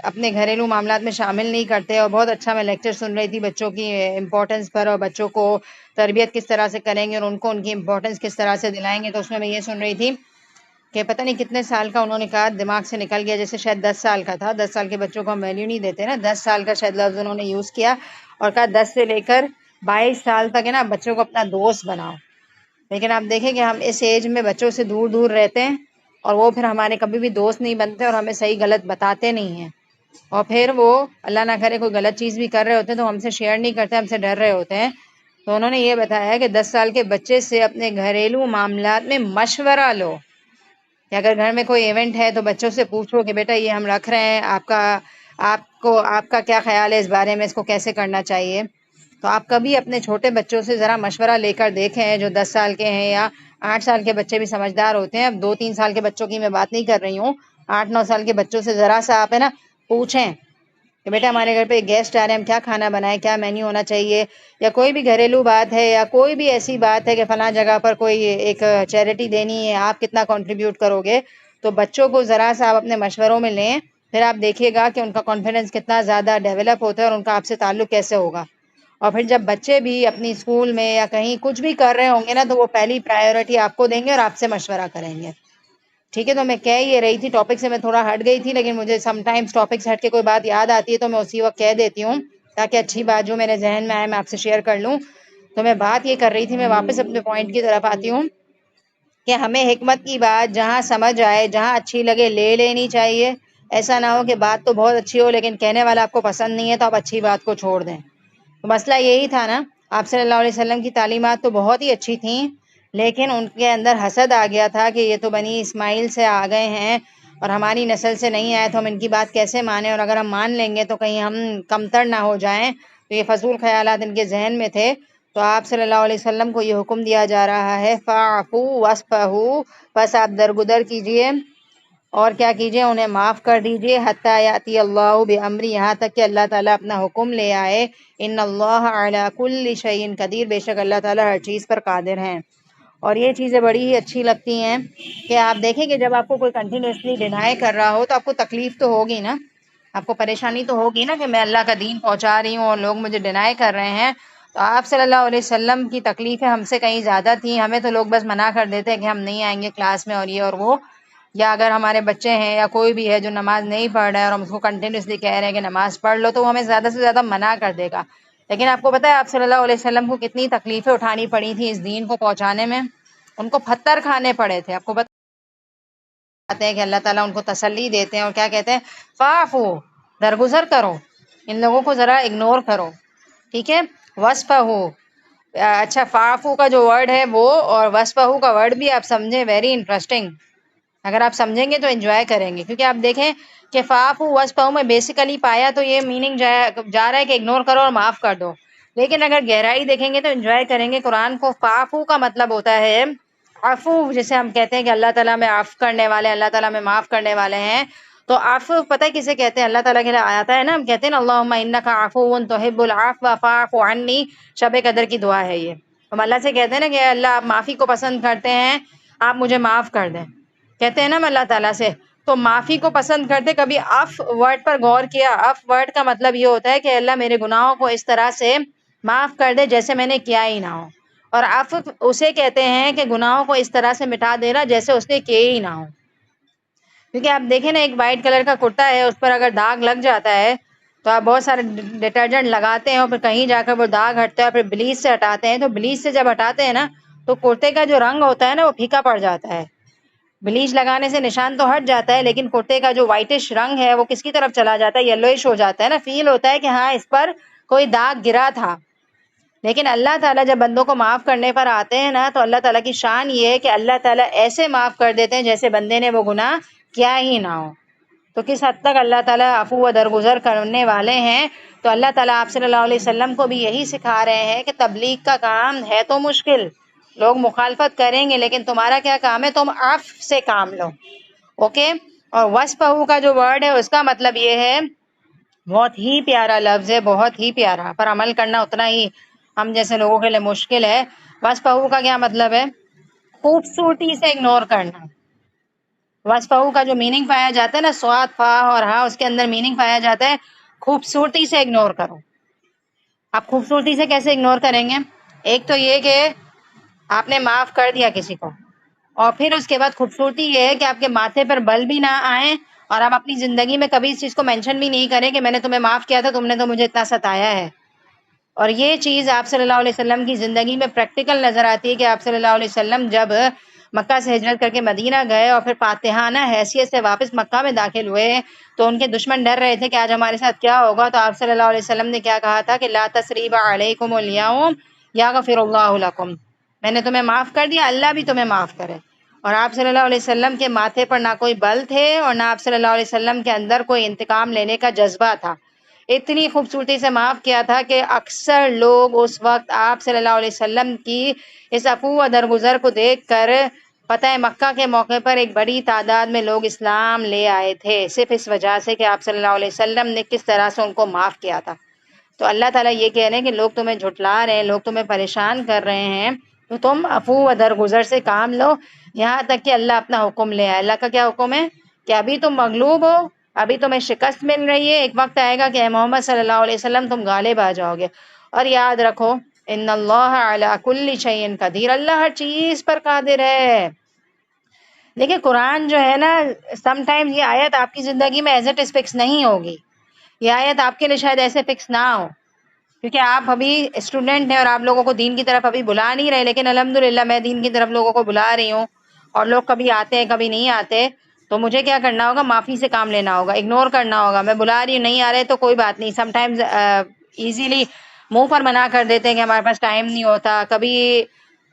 اپنے گھریلو معاملات میں شامل نہیں کرتے، اور بہت اچھا میں لیکچر سن رہی تھی بچوں کی امپورٹنس پر اور بچوں کو تربیت کس طرح سے کریں گے اور ان کو ان کی امپورٹنس کس طرح سے دلائیں گے۔ تو اس میں یہ سن رہی تھی کہ پتہ نہیں کتنے سال کا انہوں نے کہا، دماغ سے نکل گیا، جیسے شاید 10 سال کا تھا، 10 سال کے بچوں کو ہم ویلیو نہیں دیتے نا، 10 سال کا شاید لفظ انہوں نے یوز کیا اور کہا 10 سے لے کر 22 سال تک ہے نا بچوں کو اپنا دوست بناؤ۔ لیکن آپ دیکھیں کہ ہم اس ایج میں بچوں سے دور دور رہتے ہیں اور وہ پھر ہمارے کبھی بھی دوست نہیں بنتے اور ہمیں صحیح غلط بتاتے نہیں ہیں، اور پھر وہ اللہ نہ کرے کوئی غلط چیز بھی کر رہے ہوتے ہیں تو ہم سے شیئر نہیں کرتے، ہم سے ڈر رہے ہوتے ہیں۔ تو انہوں نے یہ بتایا ہے کہ 10 سال کے بچے سے اپنے گھریلو معاملات میں مشورہ لو، کہ اگر گھر میں کوئی ایونٹ ہے تو بچوں سے پوچھو کہ بیٹا یہ ہم رکھ رہے ہیں، آپ کا کیا خیال ہے اس بارے میں، اس کو کیسے کرنا چاہیے۔ تو آپ کبھی اپنے چھوٹے بچوں سے ذرا مشورہ لے کر دیکھیں، جو 10 سال کے ہیں یا 8 سال کے بچے بھی سمجھدار ہوتے ہیں، اب 2-3 سال کے بچوں کی میں بات نہیں کر رہی ہوں، 8-9 سال کے بچوں سے ذرا سا آپ ہے نا پوچھیں کہ بیٹا ہمارے گھر پہ گیسٹ آ رہے ہیں، ہم کیا کھانا بنائیں، کیا مینیو ہونا چاہیے، یا کوئی بھی گھریلو بات ہے یا کوئی بھی ایسی بات ہے کہ فلاں جگہ پر کوئی ایک چیریٹی دینی ہے، آپ کتنا کنٹریبیوٹ کرو گے، تو بچوں کو ذرا سا آپ اپنے مشوروں میں لیں، پھر آپ دیکھیے گا کہ ان کا کانفیڈنس کتنا زیادہ ڈیولپ ہوتا ہے اور ان کا آپ سے تعلق کیسے ہوگا۔ اور پھر جب بچے بھی اپنی اسکول میں یا کہیں کچھ بھی کر رہے ہوں گے نا تو وہ پہلی پرائیورٹی آپ کو دیں گے اور آپ سے مشورہ کریں گے، ٹھیک ہے، تو میں کہہ یہ رہی تھی، ٹاپک سے میں تھوڑا ہٹ گئی تھی، لیکن مجھے سم ٹائمز ٹاپک سے ہٹ کے کوئی بات یاد آتی ہے تو میں اسی وقت کہہ دیتی ہوں، تاکہ اچھی بات جو میرے ذہن میں آئے میں آپ سے شیئر کر لوں۔ تو میں بات یہ کر رہی تھی، میں واپس اپنے پوائنٹ کی طرف آتی ہوں کہ ہمیں حکمت کی بات جہاں سمجھ آئے، جہاں اچھی لگے لے لینی چاہیے۔ ایسا نہ ہو کہ بات تو بہت اچھی ہو لیکن کہنے والا آپ کو پسند نہیں ہے تو آپ اچھی بات کو چھوڑ دیں۔ تو مسئلہ یہی تھا نا، آپ صلی اللہ علیہ وسلم کی تعلیمات تو بہت ہی اچھی تھیں، لیکن ان کے اندر حسد آ گیا تھا کہ یہ تو بنی اسماعیل سے آ گئے ہیں اور ہماری نسل سے نہیں آئے، تو ہم ان کی بات کیسے مانیں، اور اگر ہم مان لیں گے تو کہیں ہم کمتر نہ ہو جائیں۔ تو یہ فضول خیالات ان کے ذہن میں تھے۔ تو آپ صلی اللہ علیہ وسلم کو یہ حکم دیا جا رہا ہے فَاعْفُوا وَاصْفَحُوا، بس آپ درگزر کیجئے اور کیا کیجئے، انہیں معاف کر دیجئے، حتیٰ یأتی اللہ بِأَمْرِهِ، یہاں تک کہ اللہ تعالیٰ اپنا حکم لے آئے۔ ان اللہ علی کل شیء قدیر، بے شک اللہ تعالیٰ ہر چیز پر قادر ہیں۔ اور یہ چیزیں بڑی ہی اچھی لگتی ہیں کہ آپ دیکھیں کہ جب آپ کو کوئی کنٹینیوسلی ڈینائی کر رہا ہو تو آپ کو تکلیف تو ہوگی نا، آپ کو پریشانی تو ہوگی نا کہ میں اللہ کا دین پہنچا رہی ہوں اور لوگ مجھے ڈینائی کر رہے ہیں۔ تو آپ صلی اللہ علیہ وسلم کی تکلیفیں ہم سے کہیں زیادہ تھیں، ہمیں تو لوگ بس منع کر دیتے ہیں کہ ہم نہیں آئیں گے کلاس میں اور یہ اور وہ، یا اگر ہمارے بچے ہیں یا کوئی بھی ہے جو نماز نہیں پڑھ رہا ہے اور ہم اس کو کنٹینیوسلی کہہ رہے ہیں کہ نماز پڑھ لو، تو وہ ہمیں زیادہ سے زیادہ منع کر دے گا۔ لیکن آپ کو پتہ ہے آپ صلی اللہ علیہ وسلم کو کتنی تکلیفیں اٹھانی پڑی تھیں اس دین کو پہنچانے میں، ان کو پتھر کھانے پڑے تھے۔ آپ کو بتاتے ہیں کہ اللہ تعالیٰ ان کو تسلی دیتے ہیں اور کیا کہتے ہیں، فاعفو، درگزر کرو، ان لوگوں کو ذرا اگنور کرو، ٹھیک ہے۔ وصفہو، اچھا فاعفو کا جو ورڈ ہے وہ اور وصفہو کا ورڈ بھی آپ سمجھیں، ویری انٹرسٹنگ، اگر آپ سمجھیں گے تو انجوائے کریں گے، کیونکہ آپ دیکھیں کہ فاعفو وصفہو میں بیسیکلی پایا تو یہ میننگ جا رہا ہے کہ اگنور کرو اور معاف کر دو، لیکن اگر گہرائی دیکھیں گے تو انجوائے کریں گے قرآن کو۔ فاعفو کا مطلب ہوتا ہے عفو، جسے ہم کہتے ہیں کہ اللہ تعالیٰ میں عفو کرنے والے، اللہ تعالیٰ میں معاف کرنے والے ہیں۔ تو عفو پتہ ہے کسے کہتے ہیں؟ اللہ تعالیٰ کے لیے آتا ہے نا، ہم کہتے ہیں نا اللہم انک عفو تحب العفو فاعف عنی، شب قدر کی دعا ہے یہ، ہم اللہ سے کہتے ہیں نا کہ اللہ آپ معافی کو پسند کرتے ہیں، آپ مجھے معاف کر دیں، کہتے ہیں نا ہم اللہ تعالیٰ سے۔ تو معافی کو پسند کرتے، کبھی عفو ورڈ پر غور کیا؟ عفو ورڈ کا مطلب یہ ہوتا ہے کہ اللہ میرے گناہوں کو اس طرح سے معاف کر دے جیسے میں نے کیا ہی نہ ہو، اور عفو اسے کہتے ہیں کہ گناہوں کو اس طرح سے مٹا دینا جیسے اس نے کیے ہی نہ ہو۔ کیونکہ آپ دیکھیں نا، ایک وائٹ کلر کا کرتا ہے، اس پر اگر داغ لگ جاتا ہے تو آپ بہت سارے ڈٹرجنٹ لگاتے ہیں اور پھر کہیں جا کر وہ داغ ہٹتا ہے، پھر بلیچ سے ہٹاتے ہیں، تو بلیچ سے جب ہٹاتے ہیں نا تو کرتے کا جو رنگ ہوتا ہے نا وہ پھیکا پڑ جاتا ہے۔ بلیچ لگانے سے نشان تو ہٹ جاتا ہے لیکن کرتے کا جو وائٹش رنگ ہے وہ کس کی طرف چلا جاتا ہے؟ یلوئش ہو جاتا ہے نا، فیل ہوتا ہے کہ ہاں اس پر کوئی داغ گرا تھا۔ لیکن اللہ تعالیٰ جب بندوں کو معاف کرنے پر آتے ہیں نا تو اللہ تعالیٰ کی شان یہ ہے کہ اللہ تعالیٰ ایسے معاف کر دیتے ہیں جیسے بندے نے وہ گناہ کیا ہی نہ ہو۔ تو کس حد تک اللہ تعالیٰ عفو و درگزر کرنے والے ہیں۔ تو اللہ تعالیٰ آپ صلی اللہ علیہ وسلم کو بھی یہی سکھا رہے ہیں کہ تبلیغ کا کام ہے تو مشکل، لوگ مخالفت کریں گے لیکن تمہارا کیا کام ہے، تم عفو سے کام لو، اوکے۔ اور وصفہو کا جو ورڈ ہے اس کا مطلب یہ ہے، بہت ہی پیارا لفظ ہے، بہت ہی پیارا، پر عمل کرنا اتنا ہی ہم جیسے لوگوں کے لیے مشکل ہے۔ وصفہو کا کیا مطلب ہے؟ خوبصورتی سے اگنور کرنا۔ وصفہو کا جو میننگ پایا جاتا ہے نا، سواد فا اور ہاں، اس کے اندر میننگ پایا جاتا ہے خوبصورتی سے اگنور کرو۔ آپ خوبصورتی سے کیسے اگنور کریں گے؟ ایک تو یہ کہ آپ نے معاف کر دیا کسی کو، اور پھر اس کے بعد خوبصورتی یہ ہے کہ آپ کے ماتھے پر بل بھی نہ آئیں اور آپ اپنی زندگی میں کبھی اس چیز کو مینشن بھی نہیں کریں کہ میں نے تمہیں معاف کیا تھا، تم نے تو مجھے اتنا ستایا ہے۔ اور یہ چیز آپ صلی اللہ علیہ وسلم کی زندگی میں پریکٹیکل نظر آتی ہے کہ آپ صلی اللہ علیہ وسلم جب مکہ سے ہجرت کر کے مدینہ گئے اور پھر فاتحانہ حیثیت سے واپس مکہ میں داخل ہوئے تو ان کے دشمن ڈر رہے تھے کہ آج ہمارے ساتھ کیا ہوگا، تو آپ صلی اللہ علیہ وسلم نے کیا کہا تھا کہ لا تثریب علیکم الیوم یغفر اللہ لکم، میں نے تمہیں معاف کر دیا، اللہ بھی تمہیں معاف کرے۔ اور آپ صلی اللہ علیہ وسلم کے ماتھے پر نہ کوئی بل تھے اور نہ آپ صلی اللہ علیہ وسلم کے اندر کوئی انتقام لینے کا جذبہ تھا، اتنی خوبصورتی سے معاف کیا تھا کہ اکثر لوگ اس وقت آپ صلی اللہ علیہ وسلم کی اس عفو و درگزر کو دیکھ کر فتح مکہ کے موقع پر ایک بڑی تعداد میں لوگ اسلام لے آئے تھے، صرف اس وجہ سے کہ آپ صلی اللہ علیہ وسلم نے کس طرح سے ان کو معاف کیا تھا۔ تو اللہ تعالیٰ یہ کہہ رہے ہیں کہ لوگ تمہیں جھٹلا رہے ہیں، لوگ تمہیں پریشان کر رہے ہیں، تو تم عفو و درگزر سے کام لو، یہاں تک کہ اللہ اپنا حکم لے آئے۔ اللہ کا کیا حکم ہے کہ ابھی تم مغلوب ہو، ابھی تمہیں شکست مل رہی ہے، ایک وقت آئے گا کہ اے محمد صلی اللہ علیہ وسلم تم غالب آ جاؤ گے۔ اور یاد رکھو ان اللہ علی کل شیء قدیر، اللہ ہر چیز پر قادر ہے۔ دیکھیں قرآن جو ہے نا، سم ٹائمز یہ آیت آپ کی زندگی میں ایز اٹ از فکس نہیں ہوگی، یہ آیت آپ کے لیے شاید ایسے فکس نہ ہو، کیونکہ آپ ابھی اسٹوڈنٹ ہیں اور آپ لوگوں کو دین کی طرف ابھی بلا نہیں رہے، لیکن الحمدللہ میں دین کی طرف لوگوں کو بلا رہی ہوں، اور لوگ کبھی آتے ہیں کبھی نہیں آتے، تو مجھے کیا کرنا ہوگا؟ معافی سے کام لینا ہوگا، اگنور کرنا ہوگا۔ میں بلا رہی ہوں، نہیں آ رہے تو کوئی بات نہیں، سم ٹائمز ایزیلی منہ پر منع کر دیتے ہیں کہ ہمارے پاس ٹائم نہیں ہوتا، کبھی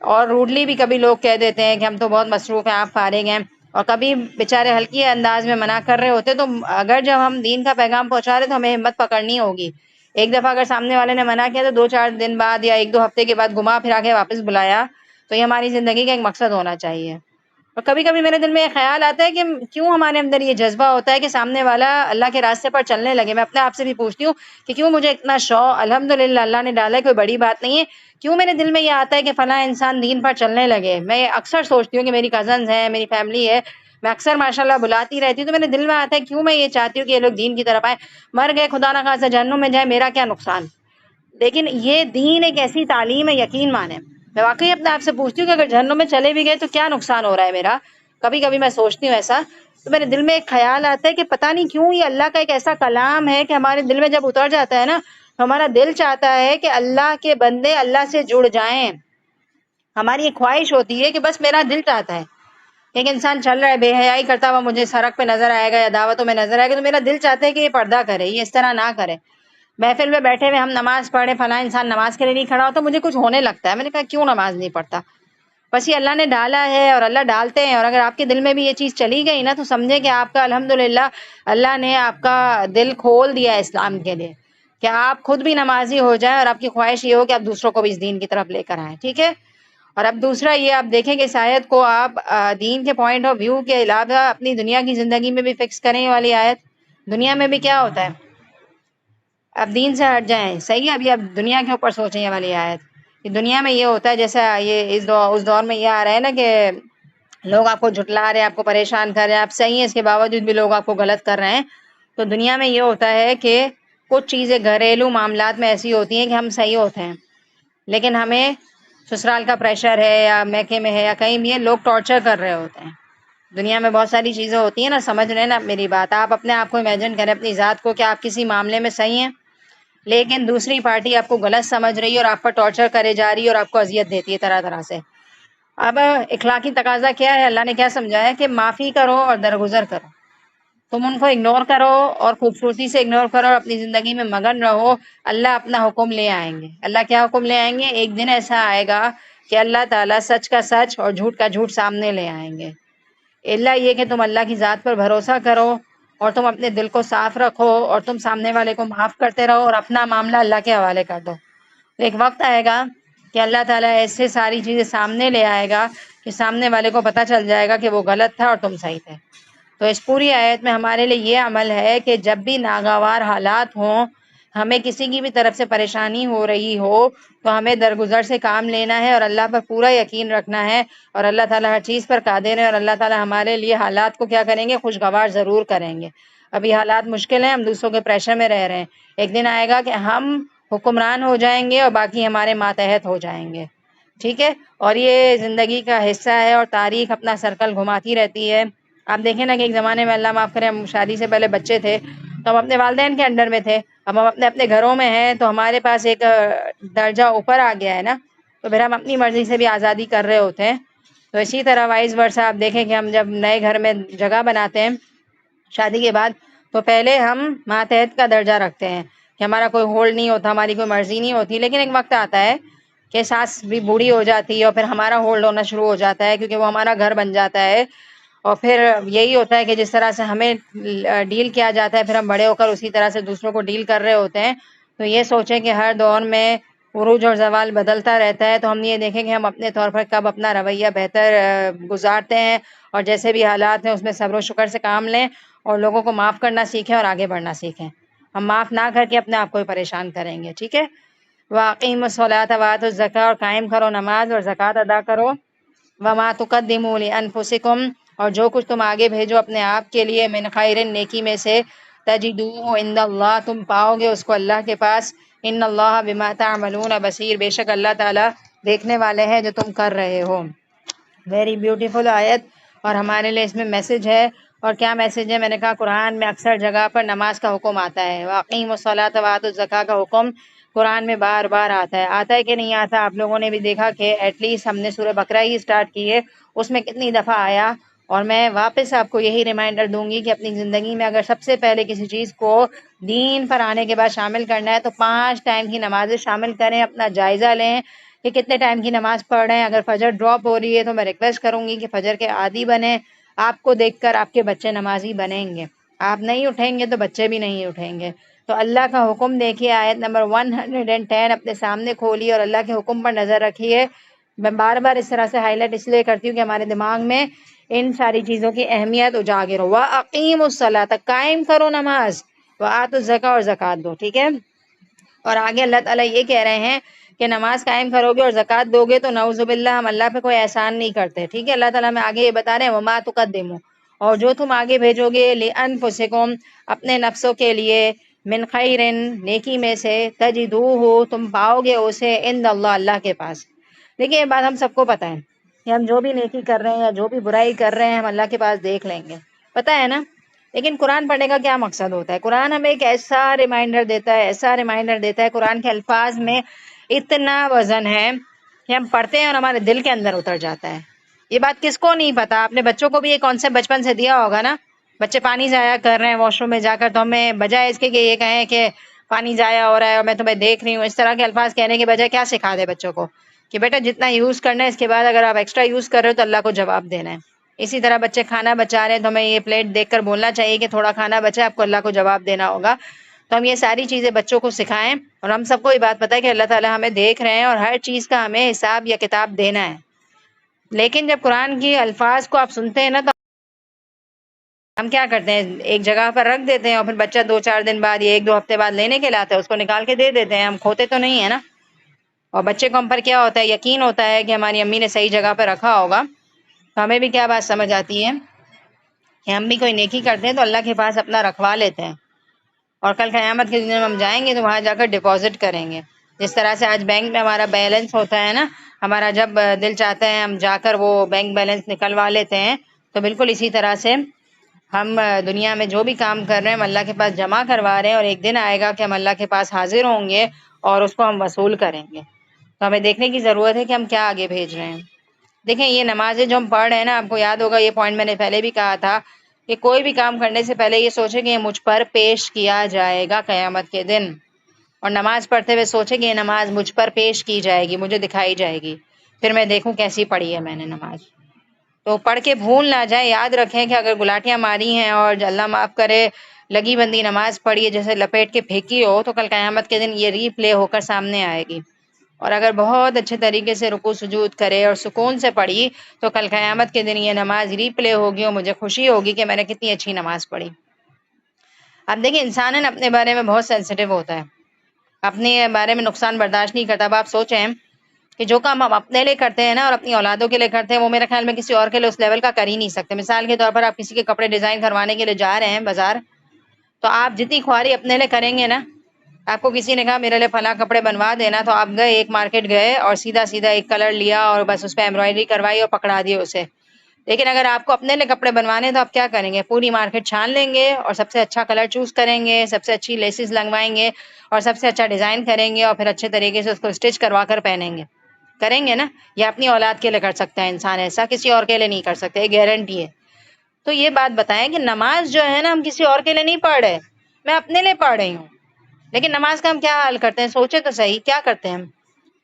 اور روڈلی بھی کبھی لوگ کہہ دیتے ہیں کہ ہم تو بہت مصروف ہیں، آپ فارغ ہیں، اور کبھی بیچارے ہلکی انداز میں منع کر رہے ہوتے۔ تو اگر جب ہم دین کا پیغام پہنچا رہے تو ہمیں ہمت پکڑنی ہوگی۔ ایک دفعہ اگر سامنے والے نے منع کیا تو 2-4 دن بعد یا 1-2 ہفتے کے بعد گھما پھرا کے واپس بلایا، تو یہ ہماری زندگی کا ایک مقصد ہونا چاہیے۔ اور کبھی کبھی میرے دل میں یہ خیال آتا ہے کہ کیوں ہمارے اندر یہ جذبہ ہوتا ہے کہ سامنے والا اللہ کے راستے پر چلنے لگے۔ میں اپنے آپ سے بھی پوچھتی ہوں کہ کیوں مجھے اتنا شوق الحمدللہ اللہ نے ڈالا ہے، کوئی بڑی بات نہیں ہے، کیوں میرے دل میں یہ آتا ہے کہ فلاں انسان دین پر چلنے لگے۔ میں اکثر سوچتی ہوں کہ میری کزنز ہیں، میری فیملی ہے، میں اکثر ماشاءاللہ بلاتی رہتی ہوں، تو میرے دل میں آتا ہے کیوں میں یہ چاہتی ہوں کہ یہ لوگ دین کی طرف آئیں۔ مر گئے خدا نہ خاصہ جہنم میں جائے، میرا کیا نقصان؟ لیکن یہ دین ایک ایسی تعلیم ہے، یقین مانیں، میں واقعی اپنے آپ سے پوچھتی ہوں کہ اگر جہنم میں چلے بھی گئے تو کیا نقصان ہو رہا ہے میرا؟ کبھی کبھی میں سوچتی ہوں ایسا، تو میرے دل میں ایک خیال آتا ہے کہ پتہ نہیں کیوں یہ اللہ کا ایک ایسا کلام ہے کہ ہمارے دل میں جب اتر جاتا ہے نا، تو ہمارا دل چاہتا ہے کہ اللہ کے بندے اللہ سے جڑ جائیں۔ ہماری ایک خواہش ہوتی ہے کہ بس میرا دل چاہتا ہے، ایک انسان چل رہا ہے بے حیائی کرتا ہوا مجھے سڑک پہ نظر آئے گا یا دعوتوں میں نظر آئے گا، تو میرا دل چاہتا ہے کہ یہ پردہ کرے، یہ اس طرح نہ کرے۔ محفل میں بیٹھے ہوئے ہم نماز پڑھیں، فلاں انسان نماز کے لیے نہیں کھڑا ہوتا، مجھے کچھ ہونے لگتا ہے۔ میں نے کہا کیوں نماز نہیں پڑھتا؟ بس یہ اللہ نے ڈالا ہے اور اللہ ڈالتے ہیں، اور اگر آپ کے دل میں بھی یہ چیز چلی گئی نا تو سمجھیں کہ آپ کا الحمدللہ اللہ نے آپ کا دل کھول دیا ہے اسلام کے لیے، کہ آپ خود بھی نمازی ہو جائیں اور آپ کی خواہش یہ ہو کہ آپ دوسروں کو بھی اس دین کی طرف لے کر آئیں، ٹھیک ہے؟ اور اب دوسرا یہ آپ دیکھیں کہ اس آیت کو آپ دین کے پوائنٹ آف ویو کے علاوہ اپنی دنیا کی زندگی میں بھی فکس کریں۔ یہ والی آیت دنیا میں بھی کیا ہوتا ہے، اب دین سے ہٹ جائیں، صحیح ہے، ابھی اب دنیا کے اوپر سوچیں یہ والی آیت کہ دنیا میں یہ ہوتا ہے، جیسا یہ اس دور میں یہ آ رہا ہے نا کہ لوگ آپ کو جھٹلا رہے ہیں، آپ کو پریشان کر رہے ہیں، آپ صحیح ہیں، اس کے باوجود بھی لوگ آپ کو غلط کر رہے ہیں۔ تو دنیا میں یہ ہوتا ہے کہ کچھ چیزیں گھریلو معاملات میں ایسی ہوتی ہیں کہ ہم صحیح ہوتے ہیں، لیکن ہمیں سسرال کا پریشر ہے یا میکے میں ہے یا کہیں بھی ہے، لوگ ٹارچر کر رہے ہوتے ہیں۔ دنیا میں بہت ساری چیزیں ہوتی ہیں نا، سمجھ رہے ہیں نا میری بات؟ آپ اپنے آپ کو امیجن کریں، اپنی ذات کو، کہ آپ کسی معاملے میں صحیح ہیں لیکن دوسری پارٹی آپ کو غلط سمجھ رہی ہے اور آپ پر ٹارچر کرے جا رہی ہے اور آپ کو اذیت دیتی ہے طرح طرح سے۔ اب اخلاقی تقاضا کیا ہے؟ اللہ نے کیا سمجھایا کہ معافی کرو اور درگزر کرو، تم ان کو اگنور کرو اور خوبصورتی سے اگنور کرو اور اپنی زندگی میں مگن رہو، اللہ اپنا حکم لے آئیں گے۔ اللہ کیا حکم لے آئیں گے؟ ایک دن ایسا آئے گا کہ اللہ تعالیٰ سچ کا سچ اور جھوٹ کا جھوٹ سامنے لے آئیں گے۔ اللہ یہ کہ تم اللہ کی ذات پر بھروسہ کرو اور تم اپنے دل کو صاف رکھو اور تم سامنے والے کو معاف کرتے رہو اور اپنا معاملہ اللہ کے حوالے کر دو۔ ایک وقت آئے گا کہ اللہ تعالیٰ ایسے ساری چیزیں سامنے لے آئے گا کہ سامنے والے کو پتہ چل جائے گا کہ وہ غلط تھا اور تم صحیح تھے۔ تو اس پوری آیت میں ہمارے لیے یہ عمل ہے کہ جب بھی ناگوار حالات ہوں، ہمیں کسی کی بھی طرف سے پریشانی ہو رہی ہو، تو ہمیں درگزر سے کام لینا ہے اور اللہ پر پورا یقین رکھنا ہے، اور اللہ تعالیٰ ہر چیز پر قادر ہے، اور اللہ تعالیٰ ہمارے لیے حالات کو کیا کریں گے؟ خوشگوار ضرور کریں گے۔ ابھی حالات مشکل ہیں، ہم دوسروں کے پریشر میں رہ رہے ہیں، ایک دن آئے گا کہ ہم حکمران ہو جائیں گے اور باقی ہمارے ماتحت ہو جائیں گے، ٹھیک ہے؟ اور یہ زندگی کا حصہ ہے اور تاریخ اپنا سرکل گھماتی رہتی ہے۔ آپ دیکھیں نا کہ ایک زمانے میں اللہ معاف کرے ہم شادی سے پہلے بچے تھے تو ہم اپنے والدین کے انڈر میں تھے، اب ہم اپنے اپنے گھروں میں ہیں تو ہمارے پاس ایک درجہ اوپر آ گیا ہے نا، تو پھر ہم اپنی مرضی سے بھی آزادی کر رہے ہوتے ہیں۔ تو اسی طرح وائس ورثہ آپ دیکھیں کہ ہم جب نئے گھر میں جگہ بناتے ہیں شادی کے بعد، تو پہلے ہم ماتحت کا درجہ رکھتے ہیں کہ ہمارا کوئی ہولڈ نہیں ہوتا، ہماری کوئی مرضی نہیں ہوتی، لیکن ایک وقت آتا ہے کہ ساس بھی بوڑھی ہو جاتی ہے اور پھر ہمارا ہولڈ ہونا شروع ہو جاتا ہے، کیونکہ وہ ہمارا گھر بن جاتا ہے، اور پھر یہی ہوتا ہے کہ جس طرح سے ہمیں ڈیل کیا جاتا ہے پھر ہم بڑے ہو کر اسی طرح سے دوسروں کو ڈیل کر رہے ہوتے ہیں۔ تو یہ سوچیں کہ ہر دور میں عروج اور زوال بدلتا رہتا ہے، تو ہم یہ دیکھیں کہ ہم اپنے طور پر کب اپنا رویہ بہتر گزارتے ہیں، اور جیسے بھی حالات ہیں اس میں صبر و شکر سے کام لیں اور لوگوں کو معاف کرنا سیکھیں اور آگے بڑھنا سیکھیں۔ ہم معاف نہ کر کے اپنے آپ کو پریشان کریں گے، ٹھیک ہے؟ وَأَقِیمُوا الصَّلَاةَ وَآتُوا الزَّکَاةَ، اور قائم کرو نماز اور زکوٰۃ ادا کرو۔ وَمَا تُقَدِّمُوا لِأَنفُسِکُم، اور جو کچھ تم آگے بھیجو اپنے آپ کے لیے، من خیر، نیکی میں سے، تجدوہ عند اللہ، تم پاؤ گے اس کو اللہ کے پاس، ان اللہ بما تعملون بصیر، بے شک اللہ تعالیٰ دیکھنے والے ہیں جو تم کر رہے ہو۔ ویری بیوٹیفل آیت، اور ہمارے لیے اس میں میسج ہے. اور کیا میسج ہے؟ میں نے کہا قرآن میں اکثر جگہ پر نماز کا حکم آتا ہے. واقعی الصلاۃ وآتوا الزکوٰۃ کا حکم قرآن میں بار بار آتا ہے کہ نہیں آتا؟ آپ لوگوں نے بھی دیکھا کہ ایٹ لیسٹ ہم نے سورہ بقرہ ہی اسٹارٹ کی ہے، اس میں کتنی دفعہ آیا. اور میں واپس آپ کو یہی ریمائنڈر دوں گی کہ اپنی زندگی میں اگر سب سے پہلے کسی چیز کو دین پر آنے کے بعد شامل کرنا ہے تو 5 ٹائم کی نمازیں شامل کریں. اپنا جائزہ لیں کہ کتنے ٹائم کی نماز پڑھ رہے ہیں. اگر فجر ڈراپ ہو رہی ہے تو میں ریکویسٹ کروں گی کہ فجر کے عادی بنیں. آپ کو دیکھ کر آپ کے بچے نمازی بنیں گے. آپ نہیں اٹھیں گے تو بچے بھی نہیں اٹھیں گے. تو اللہ کا حکم دیکھیے، آیت نمبر 110 اپنے سامنے کھولیے اور اللہ کے حکم پر نظر رکھیے. میں بار بار اس طرح سے ہائی لائٹ اس لیے کرتی ہوں کہ ہمارے دماغ میں ان ساری چیزوں کی اہمیت اجاگر ہو. وَأَقِيمُوا الصَّلَاةَ، قائم کرو نماز. وَآتُوا الزَّكَاةَ، اور زکوٰۃ دو. ٹھیک ہے. اور آگے اللہ تعالیٰ یہ کہہ رہے ہیں کہ نماز قائم کرو گے اور زکوٰۃ دو گے تو نعوذ باللہ ہم اللہ پہ کوئی احسان نہیں کرتے. ٹھیک ہے. اللہ تعالیٰ ہمیں آگے یہ بتا رہے ہیں وَمَا تُقَدِّمُوا، اور جو تم آگے بھیجو گے لِأَنفُسِكُمْ، اپنے نفسوں کے لیے، من خیرن، نیکی میں سے، تجدوہ، تم پاؤ گے اسے، عند اللہ، اللہ کے پاس. دیکھیے یہ بات ہم سب کو پتہ ہے کہ ہم جو بھی نیکی کر رہے ہیں یا جو بھی برائی کر رہے ہیں ہم اللہ کے پاس دیکھ لیں گے. پتہ ہے نا. لیکن قرآن پڑھنے کا کیا مقصد ہوتا ہے؟ قرآن ہمیں ایک ایسا ریمائنڈر دیتا ہے، ایسا ریمائنڈر دیتا ہے. قرآن کے الفاظ میں اتنا وزن ہے کہ ہم پڑھتے ہیں اور ہمارے دل کے اندر اتر جاتا ہے. یہ بات کس کو نہیں پتا؟ آپ نے بچوں کو بھی یہ کانسیپٹ بچپن سے دیا ہوگا نا. بچے پانی ضائع کر رہے ہیں واش روم میں جا کر، تو ہمیں بجائے اس کے کہ یہ کہیں کہ پانی ضائع ہو رہا ہے اور میں تمہیں دیکھ رہی ہوں، اس طرح کے الفاظ کہنے کے بجائے کیا سکھا دے بچوں کو کہ بیٹا جتنا یوز کرنا ہے اس کے بعد اگر آپ ایکسٹرا یوز کر رہے ہو تو اللہ کو جواب دینا ہے. اسی طرح بچے کھانا بچا رہے ہیں تو ہمیں یہ پلیٹ دیکھ کر بولنا چاہیے کہ تھوڑا کھانا بچا، آپ کو اللہ کو جواب دینا ہوگا. تو ہم یہ ساری چیزیں بچوں کو سکھائیں. اور ہم سب کو یہ بات پتہ ہے کہ اللہ تعالیٰ ہمیں دیکھ رہے ہیں اور ہر چیز کا ہمیں حساب یا کتاب دینا ہے. لیکن جب قرآن کی الفاظ کو آپ سنتے ہیں نا تو ہم کیا کرتے ہیں؟ ایک جگہ پر رکھ دیتے ہیں اور پھر بچہ 2-4 دن بعد یا 1-2 ہفتے بعد لینے کے لاتا ہے، اس کو نکال کے دے دیتے ہیں. ہم کھوتے تو نہیں ہے نا. اور بچے کو ہم پر کیا ہوتا ہے؟ یقین ہوتا ہے کہ ہماری امی نے صحیح جگہ پہ رکھا ہوگا. تو ہمیں بھی کیا بات سمجھ آتی ہے کہ ہم بھی کوئی نیکی کرتے ہیں تو اللہ کے پاس اپنا رکھوا لیتے ہیں. اور کل قیامت کے دن ہم جائیں گے تو وہاں جا کر ڈپازٹ کریں گے. جس طرح سے آج بینک میں ہمارا بیلنس ہوتا ہے نا، ہمارا جب دل چاہتا ہے ہم جا کر وہ بینک بیلنس نکلوا لیتے ہیں، تو بالکل اسی طرح سے ہم دنیا میں جو بھی کام کر رہے ہیں ہم اللہ کے پاس جمع کروا رہے ہیں. اور ایک دن آئے گا کہ ہم اللہ کے پاس حاضر ہوں گے اور اس کو ہم وصول کریں گے. تو ہمیں دیکھنے کی ضرورت ہے کہ ہم کیا آگے بھیج رہے ہیں. دیکھیں یہ نمازیں جو ہم پڑھ رہے ہیں نا، آپ کو یاد ہوگا یہ پوائنٹ میں نے پہلے بھی کہا تھا کہ کوئی بھی کام کرنے سے پہلے یہ سوچے کہ یہ مجھ پر پیش کیا جائے گا قیامت کے دن. اور نماز پڑھتے ہوئے سوچے کہ یہ نماز مجھ پر پیش کی جائے گی، مجھے دکھائی جائے گی، پھر میں دیکھوں کیسی پڑھی ہے میں نے نماز. تو پڑھ کے بھول نہ جائیں. یاد رکھیں کہ اگر گلاٹیاں ماری ہیں اور اللہ معاف کرے لگی بندی نماز پڑھی ہے جیسے لپیٹ کے پھینکی ہو، تو کل قیامت کے دن یہ ری پلے ہو کر سامنے آئے گی. اور اگر بہت اچھے طریقے سے رکوع سجود کرے اور سکون سے پڑھی تو کل قیامت کے دن یہ نماز ری پلے ہوگی اور مجھے خوشی ہوگی کہ میں نے کتنی اچھی نماز پڑھی. اب دیکھیں انسان اپنے بارے میں بہت سینسیٹیو ہوتا ہے، اپنے بارے میں نقصان برداشت نہیں کرتا. اب آپ سوچیں کہ جو کام ہم اپنے لیے کرتے ہیں نا اور اپنی اولادوں کے لیے کرتے ہیں وہ میرے خیال میں کسی اور کے لیے اس لیول کا کر ہی نہیں سکتے. مثال کے طور پر آپ کسی کے کپڑے ڈیزائن کروانے کے لیے جا رہے ہیں بازار، تو آپ جتنی خواہی اپنے لیے کریں گے نا، آپ کو کسی نے کہا میرے لیے فلاں کپڑے بنوا دینا، تو آپ گئے ایک مارکیٹ گئے اور سیدھا سیدھا ایک کلر لیا اور بس اس پہ ایمبرائڈری کروائی اور پکڑا دی اسے. لیکن اگر آپ کو اپنے لیے کپڑے بنوانے تو آپ کیا کریں گے؟ پوری مارکیٹ چھان لیں گے اور سب سے اچھا کلر چوز کریں گے، سب سے اچھی لیسز لگوائیں گے اور سب سے اچھا ڈیزائن کریں گے اور پھر اچھے طریقے سے اس کو اسٹچ کروا کر پہنیں گے. کریں گے نا؟ یہ اپنی اولاد کے لیے کر سکتا ہے انسان، ایسا کسی اور کے لیے نہیں کر سکتے، یہ گارنٹی ہے. تو یہ بات بتائیں کہ نماز جو ہے نا ہم کسی اور کے لیے نہیں پڑھ رہے، میں اپنے لیے پڑھ رہی ہوں. لیکن نماز کا ہم کیا حال کرتے ہیں؟ سوچے تو صحیح کیا کرتے ہیں ہم.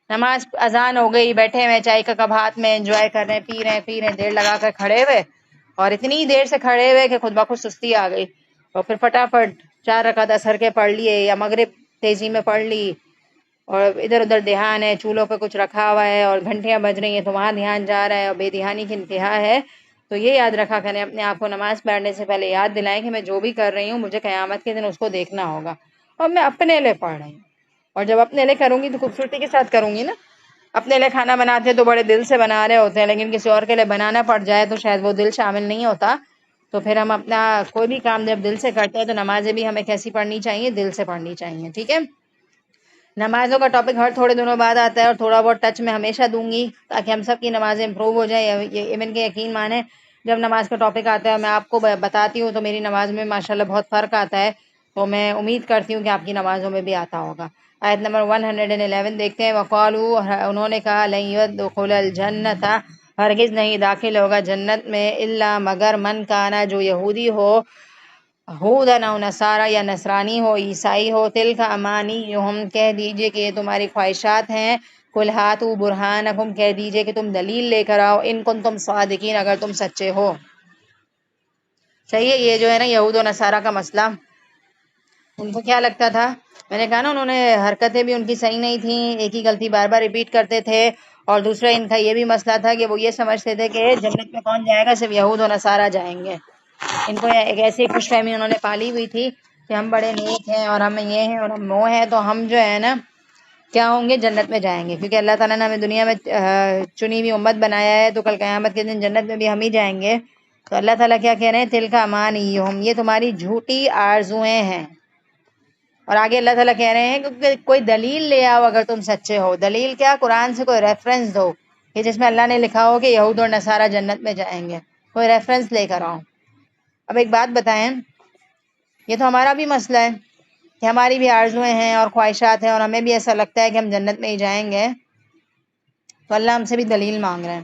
نماز اذان ہو گئی، بیٹھے ہوئے چائے کا کپ ہاتھ میں انجوائے کر رہے ہیں، پی رہے ہیں دیر لگا کر کھڑے ہوئے، اور اتنی دیر سے کھڑے ہوئے کہ خود بخود سستی آ گئی، اور پھر فٹافٹ 4 رکعت عصر کے پڑھ لیے یا مغرب تیزی میں پڑھ لی، اور ادھر ادھر دھیان ہے، چولہوں پہ کچھ رکھا ہوا ہے اور گھنٹیاں بج رہی ہیں تو وہاں دھیان جا رہا ہے اور بے دھیانی کی انتہا ہے. تو یہ یاد رکھا کریں، اپنے آپ کو نماز پڑھنے سے پہلے یاد دلائیں کہ میں جو بھی کر رہی ہوں مجھے قیامت کے دن اس کو دیکھنا ہوگا اور میں اپنے لیے پڑھ رہی ہوں. اور جب اپنے لیے کروں گی تو خوبصورتی کے ساتھ کروں گی نا. اپنے لیے کھانا بناتے ہیں تو بڑے دل سے بنا رہے ہوتے ہیں، لیکن کسی اور کے لیے بنانا پڑ جائے تو شاید وہ دل شامل نہیں ہوتا. تو پھر ہم اپنا کوئی بھی کام جب دل سے کرتے ہیں تو نمازیں بھی ہمیں کیسی پڑھنی چاہیے؟ دل سے پڑھنی چاہیے. ٹھیک ہے. نمازوں کا ٹاپک ہر تھوڑے دنوں بعد آتا ہے اور تھوڑا بہت ٹچ میں ہمیشہ دوں گی تاکہ ہم سب کی نمازیں امپروو ہو جائیں. یہ ایون کے یقین مانیں جب نماز کا ٹاپک آتا ہے میں آپ کو بتاتی ہوں تو میری نماز میں ماشاءاللہ بہت فرق آتا ہے، تو میں امید کرتی ہوں کہ آپ کی نمازوں میں بھی آتا ہوگا۔ آیت نمبر 111 دیکھتے ہیں۔ وَقَالُوا، انہوں نے کہا، لَن يَدْخُلَ الْجَنَّةَ، ہرگز نہیں داخل ہوگا جنت میں، الا مگر من کانا، جو یہودی ہو، ہودن او نصارا، یا نصرانی ہو، عیسائی ہو، تلک امانیہم، کہہ دیجئے کہ یہ تمہاری خواہشات ہیں، قل ہاتوا برہانکم، کہہ دیجئے کہ تم دلیل لے کر آؤ، ان کنتم صادقین، اگر تم سچے ہو۔ صحیح ہے، یہ جو ہے نا یہود و نصارہ کا مسئلہ، ان کو کیا لگتا تھا، میں نے کہا نا انہوں نے حرکتیں بھی ان کی صحیح نہیں تھیں، ایک ہی غلطی بار بار ریپیٹ کرتے تھے، اور دوسرا ان کا یہ بھی مسئلہ تھا کہ وہ یہ سمجھتے تھے کہ جنت میں کون جائے گا، صرف یہود و نصارہ جائیں گے۔ ان کو ایک ایسی خوش فہمی انہوں نے پالی ہوئی تھی کہ ہم بڑے نیک ہیں اور ہم یہ ہیں اور ہم وہ ہیں، تو ہم جو ہے نا کیا ہوں گے، جنت میں جائیں گے، کیونکہ اللہ تعالیٰ نے ہمیں دنیا میں چنی ہوئی امت بنایا ہے، تو کل قیامت کے دن جنت میں بھی ہم ہی جائیں گے۔ تو اللہ تعالیٰ کیا کہہ رہے ہیں، تلک امانیہم، یہ تمہاری جھوٹی آرزویں ہیں۔ اور آگے اللہ تعالیٰ کہہ رہے ہیں کہ کوئی دلیل لے آؤ اگر تم سچے ہو۔ دلیل کیا، قرآن سے کوئی ریفرنس دو کہ جس میں اللہ نے لکھا ہو کہ یہود اور نصارہ جنت میں جائیں گے، کوئی ریفرنس لے کر آؤ۔ اب ایک بات بتائیں، یہ تو ہمارا بھی مسئلہ ہے کہ ہماری بھی آرزویں ہیں اور خواہشات ہیں، اور ہمیں بھی ایسا لگتا ہے کہ ہم جنت میں ہی جائیں گے، تو اللہ ہم سے بھی دلیل مانگ رہے ہیں۔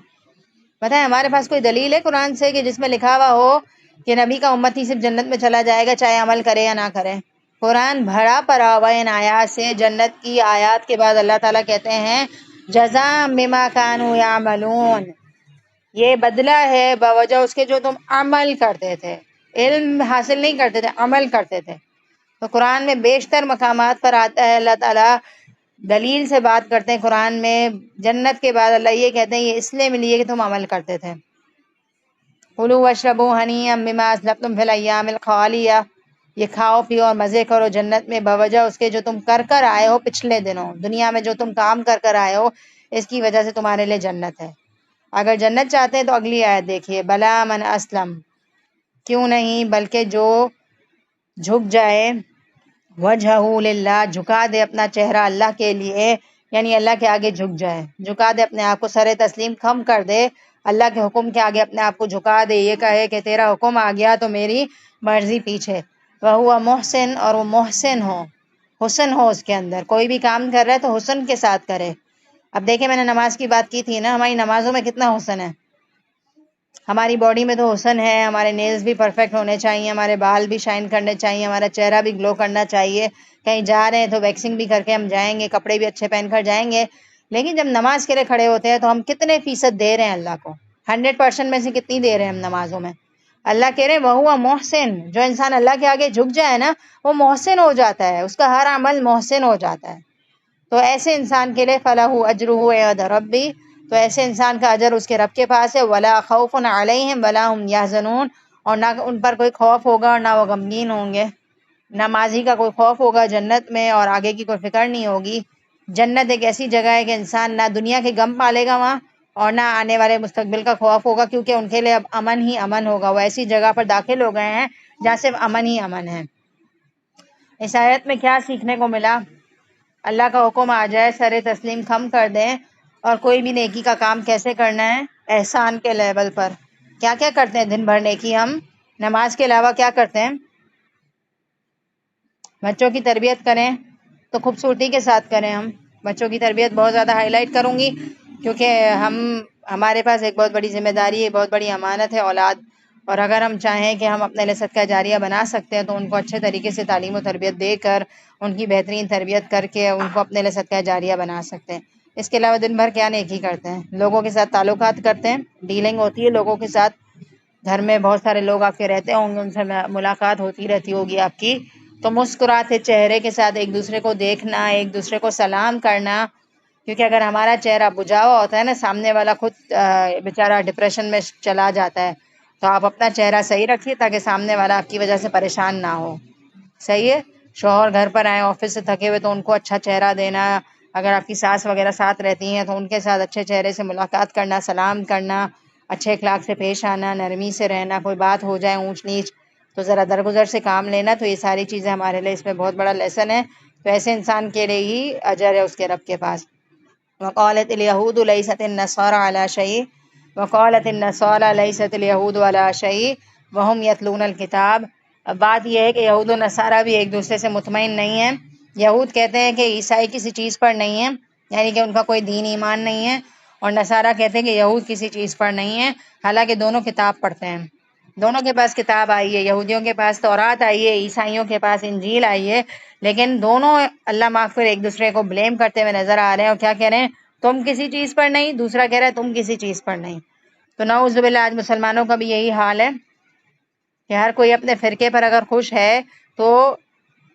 بتائیں ہمارے پاس کوئی دلیل ہے قرآن سے کہ جس میں لکھا ہوا ہو کہ نبی کا امتی صرف جنت میں چلا جائے گا، چاہے عمل کرے یا نہ کرے؟ قرآن بھرا پڑا ہوا ان آیات سے۔ جنت کی آیات کے بعد اللہ تعالیٰ کہتے ہیں جزاء بما کانوا یعملون، یہ بدلہ ہے بوجہ اس کے جو تم عمل کرتے تھے، علم حاصل نہیں کرتے تھے، عمل کرتے تھے۔ تو قرآن میں بیشتر مقامات پر آتا ہے اللہ تعالیٰ دلیل سے بات کرتے ہیں۔ قرآن میں جنت کے بعد اللہ یہ کہتے ہیں یہ اس لیے ملی ہے کہ تم عمل کرتے تھے۔ کلوا واشربوا ہنیئا بما اسلفتم فی الایام الخالیہ، یہ کھاؤ پیو اور مزے کرو جنت میں بوجہ اس کے جو تم کر کر آئے ہو پچھلے دنوں، دنیا میں جو تم کام کر کر آئے ہو، اس کی وجہ سے تمہارے لیے جنت ہے۔ اگر جنت چاہتے ہیں تو اگلی آیت دیکھیے، بلا من اسلم، کیوں نہیں بلکہ جو جھک جائے، وجہہ للہ، جھکا دے اپنا چہرہ اللہ کے لیے، یعنی اللہ کے آگے جھک جائے، جھکا دے اپنے آپ کو، سر تسلیم خم کر دے، اللہ کے حکم کے آگے اپنے آپ کو جھکا دے، یہ کہے کہ تیرا حکم آ گیا تو میری مرضی پیچھے۔ وہو محسن، اور وہ محسن ہو، حسن ہو اس کے اندر، کوئی بھی کام کر رہا ہے تو حسن کے ساتھ کرے۔ اب دیکھیں میں نے نماز کی بات کی تھی نا، ہماری نمازوں میں کتنا حسن ہے، ہماری باڈی میں تو حسن ہے، ہمارے نیلز بھی پرفیکٹ ہونے چاہیے، ہمارے بال بھی شائن کرنے چاہیے، ہمارا چہرہ بھی گلو کرنا چاہیے، کہیں جا رہے ہیں تو ویکسنگ بھی کر کے ہم جائیں گے، کپڑے بھی اچھے پہن کر جائیں گے۔ لیکن جب نماز کے لیے کھڑے ہوتے ہیں تو ہم کتنے فیصد دے رہے ہیں اللہ کو، 100% میں سے کتنی دے رہے ہیں ہم نمازوں میں؟ اللہ کہہ رہے ہیں وہو محسن، جو انسان اللہ کے آگے جھک جائے نا وہ محسن ہو جاتا ہے، اس کا ہر عمل محسن ہو جاتا ہے۔ تو ایسے انسان کے لیے فلاح اجرہ عند ربی، تو ایسے انسان کا اجر اس کے رب کے پاس ہے، ولا خوف علیہم ولا هم یحزنون، اور نہ ان پر کوئی خوف ہوگا اور نہ وہ غمگین ہوں گے۔ نمازی کا کوئی خوف ہوگا جنت میں اور آگے کی کوئی فکر نہیں ہوگی۔ جنت ایک ایسی جگہ ہے کہ انسان نہ دنیا کے غم پالے گا وہاں، اور نہ آنے والے مستقبل کا خوف ہوگا، کیونکہ ان کے لیے اب امن ہی امن ہوگا، وہ ایسی جگہ پر داخل ہو گئے ہیں جہاں صرف امن ہی امن ہے۔ اس آیت میں کیا سیکھنے کو ملا؟ اللہ کا حکم آ جائے سر تسلیم خم کر دیں، اور کوئی بھی نیکی کا کام کیسے کرنا ہے؟ احسان کے لیول پر۔ کیا کیا کرتے ہیں دن بھر نیکی ہم؟ نماز کے علاوہ کیا کرتے ہیں؟ بچوں کی تربیت کریں تو خوبصورتی کے ساتھ کریں۔ ہم بچوں کی تربیت بہت زیادہ ہائی لائٹ کروں گی، کیونکہ ہمارے پاس ایک بہت بڑی ذمہ داری ہے، بہت بڑی امانت ہے اولاد، اور اگر ہم چاہیں کہ ہم اپنے لیے صدقہ جاریہ بنا سکتے ہیں تو ان کو اچھے طریقے سے تعلیم و تربیت دے کر، ان کی بہترین تربیت کر کے ان کو اپنے لیے صدقہ جاریہ بنا سکتے ہیں۔ اس کے علاوہ دن بھر کیا نیکی کرتے ہیں؟ لوگوں کے ساتھ تعلقات کرتے ہیں، ڈیلنگ ہوتی ہے لوگوں کے ساتھ، گھر میں بہت سارے لوگ آپ کے رہتے ہوں گے، ان سے ملاقات ہوتی رہتی ہوگی آپ کی، تو مسکراتے چہرے کے ساتھ ایک دوسرے کو دیکھنا، ایک دوسرے کو سلام کرنا، کیونکہ اگر ہمارا چہرہ بجھا ہوا ہوتا ہے نا، سامنے والا خود بیچارہ ڈپریشن میں چلا جاتا ہے، تو آپ اپنا چہرہ صحیح رکھیے تاکہ سامنے والا آپ کی وجہ سے پریشان نہ ہو۔ صحیح ہے؟ شوہر گھر پر آئے آفس سے تھکے ہوئے تو ان کو اچھا چہرہ دینا، اگر آپ کی ساس وغیرہ ساتھ رہتی ہیں تو ان کے ساتھ اچھے چہرے سے ملاقات کرنا، سلام کرنا، اچھے اخلاق سے پیش آنا، نرمی سے رہنا، کوئی بات ہو جائے اونچ نیچ تو ذرا درگزر سے کام لینا، تو یہ ساری چیزیں ہمارے لیے اس میں بہت بڑا لیسن ہے۔ تو ایسے انسان کے لیے ہی اجر ہے اس کے رب کے پاس۔ وقالت الیہود لیست النصارى علی شیء، وقالت النصارى ليست اليهود ولا شيء وهم يتلون الكتاب. بات یہ ہے کہ یہود و نصارہ بھی ایک دوسرے سے مطمئن نہیں ہیں. یہود کہتے ہیں کہ عیسائی کسی چیز پر نہیں ہے، یعنی کہ ان کا کوئی دین ایمان نہیں ہے، اور نصارہ کہتے ہیں کہ یہود کسی چیز پر نہیں ہے، حالانکہ دونوں کتاب پڑھتے ہیں. دونوں کے پاس کتاب آئی ہے، یہودیوں کے پاس تورات آئی ہے، عیسائیوں کے پاس انجیل آئی ہے، لیکن دونوں اللہ معاف کر ایک دوسرے کو بلیم کرتے ہوئے نظر آ رہے ہیں. اور کیا کہہ رہے ہیں؟ تم کسی چیز پر نہیں، دوسرا کہہ رہا ہے تم کسی چیز پر نہیں. تو نعوذ باللہ آج مسلمانوں کا بھی یہی حال ہے کہ ہر کوئی اپنے فرقے پر اگر خوش ہے تو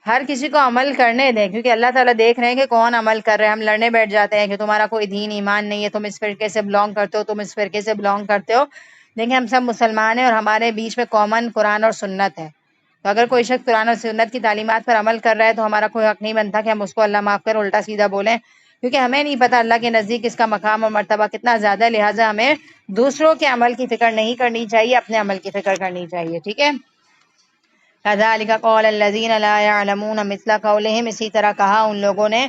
ہر کسی کو عمل کرنے دیں، کیونکہ اللہ تعالیٰ دیکھ رہے ہیں کہ کون عمل کر رہے ہیں. ہم لڑنے بیٹھ جاتے ہیں کہ تمہارا کوئی دین ایمان نہیں ہے، تم اس فرقے سے بلونگ کرتے ہو، تم اس فرقے سے بلونگ کرتے ہو. لیکن ہم سب مسلمان ہیں اور ہمارے بیچ میں کامن قرآن اور سنت ہے. تو اگر کوئی شخص قرآن اور سنت کی تعلیمات پر عمل کر رہا ہے تو ہمارا کوئی حق نہیں بنتا کہ ہم اس کو اللہ معاف کر الٹا سیدھا بولیں، کیونکہ ہمیں نہیں پتہ اللہ کے نزدیک اس کا مقام اور مرتبہ کتنا زیادہ ہے. لہٰذا ہمیں دوسروں کے عمل کی فکر نہیں کرنی چاہیے، اپنے عمل کی فکر کرنی چاہیے. ٹھیک ہے. كذلك قال الذين لا يعلمون مثل قولهم، اسی طرح کہا ان لوگوں نے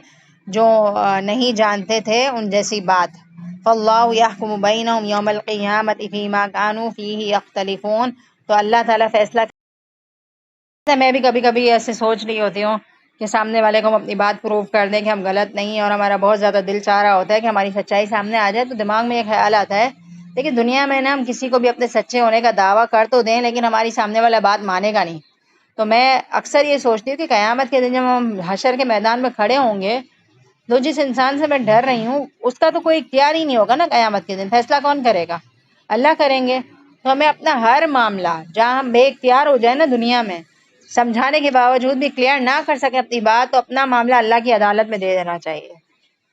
جو نہیں جانتے تھے ان جیسی بات. فاللہ يحكم بينهم يوم القيامة فيما كانوا فيه يختلفون. تو اللہ تعالیٰ فیصلہ. میں بھی کبھی کبھی ایسے سوچ رہی ہوتی ہوں کہ سامنے والے کو ہم اپنی بات پروو کر دیں کہ ہم غلط نہیں ہیں، اور ہمارا بہت زیادہ دل چاہ رہا ہوتا ہے کہ ہماری سچائی سامنے آ جائے. تو دماغ میں یہ خیال آتا ہے لیکن دنیا میں نا ہم کسی کو بھی اپنے سچے ہونے کا دعویٰ کر تو دیں لیکن ہماری سامنے والا بات مانے گا نہیں. تو میں اکثر یہ سوچتی ہوں کہ قیامت کے دن جب ہم حشر کے میدان میں کھڑے ہوں گے تو جس انسان سے میں ڈر رہی ہوں اس کا تو کوئی اختیار ہی نہیں ہوگا نا. قیامت کے دن فیصلہ کون کرے گا؟ اللہ کریں گے. تو ہمیں اپنا ہر معاملہ جہاں ہم بے اختیار ہو جائے نا دنیا میں، سمجھانے کے باوجود بھی کلیئر نہ کر سکے اپنی بات، تو اپنا معاملہ اللہ کی عدالت میں دے دینا چاہیے،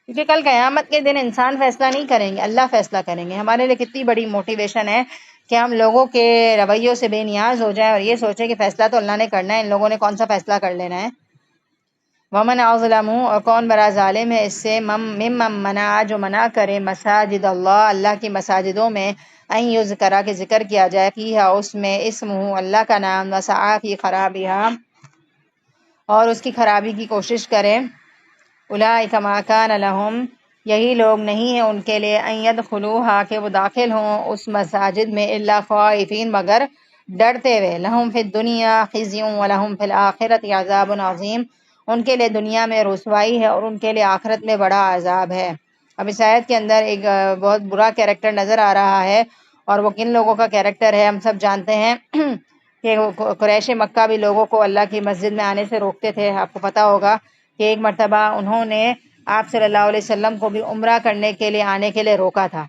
کیونکہ کل قیامت کے دن انسان فیصلہ نہیں کریں گے، اللہ فیصلہ کریں گے. ہمارے لیے کتنی بڑی موٹیویشن ہے کہ ہم لوگوں کے رویوں سے بے نیاز ہو جائیں اور یہ سوچیں کہ فیصلہ تو اللہ نے کرنا ہے، ان لوگوں نے کون سا فیصلہ کر لینا ہے. ومن اظلم، اور کون بڑا ظالم ہے اس سے، ممن منع، جو منع کرے مساجد اللہ، اللہ کی مساجدوں میں، ان یذکر، کہ ذکر کیا جائے، فیہا، اس میں، اسمہ، اللہ کا نام، وسعی فی خرابہا، اور اس کی خرابی کی کوشش کرے. اولئک ما کان لہم، یہی لوگ نہیں ہیں ان کے لیے، ان یدخلوہا، کہ وہ داخل ہوں اس مساجد میں، الا خائفین، مگر ڈرتے ہوئے، لہم فی الدنیا خزی ولہم فی الآخرۃ عذاب عظیم، ان کے لیے دنیا میں رسوائی ہے اور ان کے لیے آخرت میں بڑا عذاب ہے. اب اس آیت کے اندر ایک بہت برا کیریکٹر نظر آ رہا ہے، اور وہ کن لوگوں کا کیریکٹر ہے ہم سب جانتے ہیں کہ قریش مکہ بھی لوگوں کو اللہ کی مسجد میں آنے سے روکتے تھے. آپ کو پتہ ہوگا کہ ایک مرتبہ انہوں نے آپ صلی اللہ علیہ وسلم کو بھی عمرہ کرنے کے لیے آنے کے لیے روکا تھا.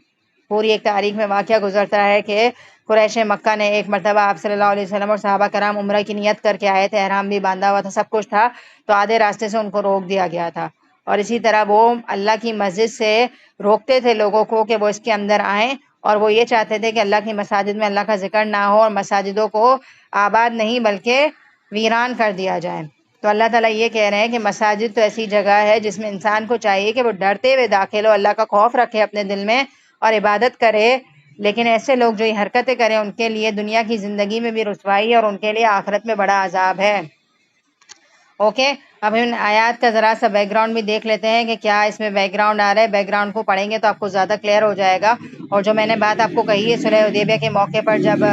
پوری ایک تاریخ میں واقعہ گزرتا ہے کہ قریش مکہ نے ایک مرتبہ آپ صلی اللہ علیہ وسلم اور صحابہ کرام عمرہ کی نیت کر کے آئے تھے، احرام بھی باندھا ہوا تھا، سب کچھ تھا، تو آدھے راستے سے ان کو روک دیا گیا تھا. اور اسی طرح وہ اللہ کی مسجد سے روکتے تھے لوگوں کو کہ وہ اس کے اندر آئیں، اور وہ یہ چاہتے تھے کہ اللہ کی مساجد میں اللہ کا ذکر نہ ہو اور مساجدوں کو آباد نہیں بلکہ ویران کر دیا جائے. تو اللہ تعالیٰ یہ کہہ رہے ہیں کہ مساجد تو ایسی جگہ ہے جس میں انسان کو چاہیے کہ وہ ڈرتے ہوئے داخل ہو، اللہ کا خوف رکھے اپنے دل میں اور عبادت کرے. لیکن ایسے لوگ جو یہ حرکتیں کریں ان کے لیے دنیا کی زندگی میں بھی رسوائی ہے اور ان کے لیے آخرت میں بڑا عذاب ہے. اوکے. اب ان آیات کا ذرا سا بیک گراؤنڈ بھی دیکھ لیتے ہیں کہ کیا اس میں بیک گراؤنڈ آ رہا ہے. بیک گراؤنڈ کو پڑھیں گے تو آپ کو زیادہ کلیئر ہو جائے گا. اور جو میں نے بات آپ کو کہی ہے صلح حدیبیہ کے موقع پر جب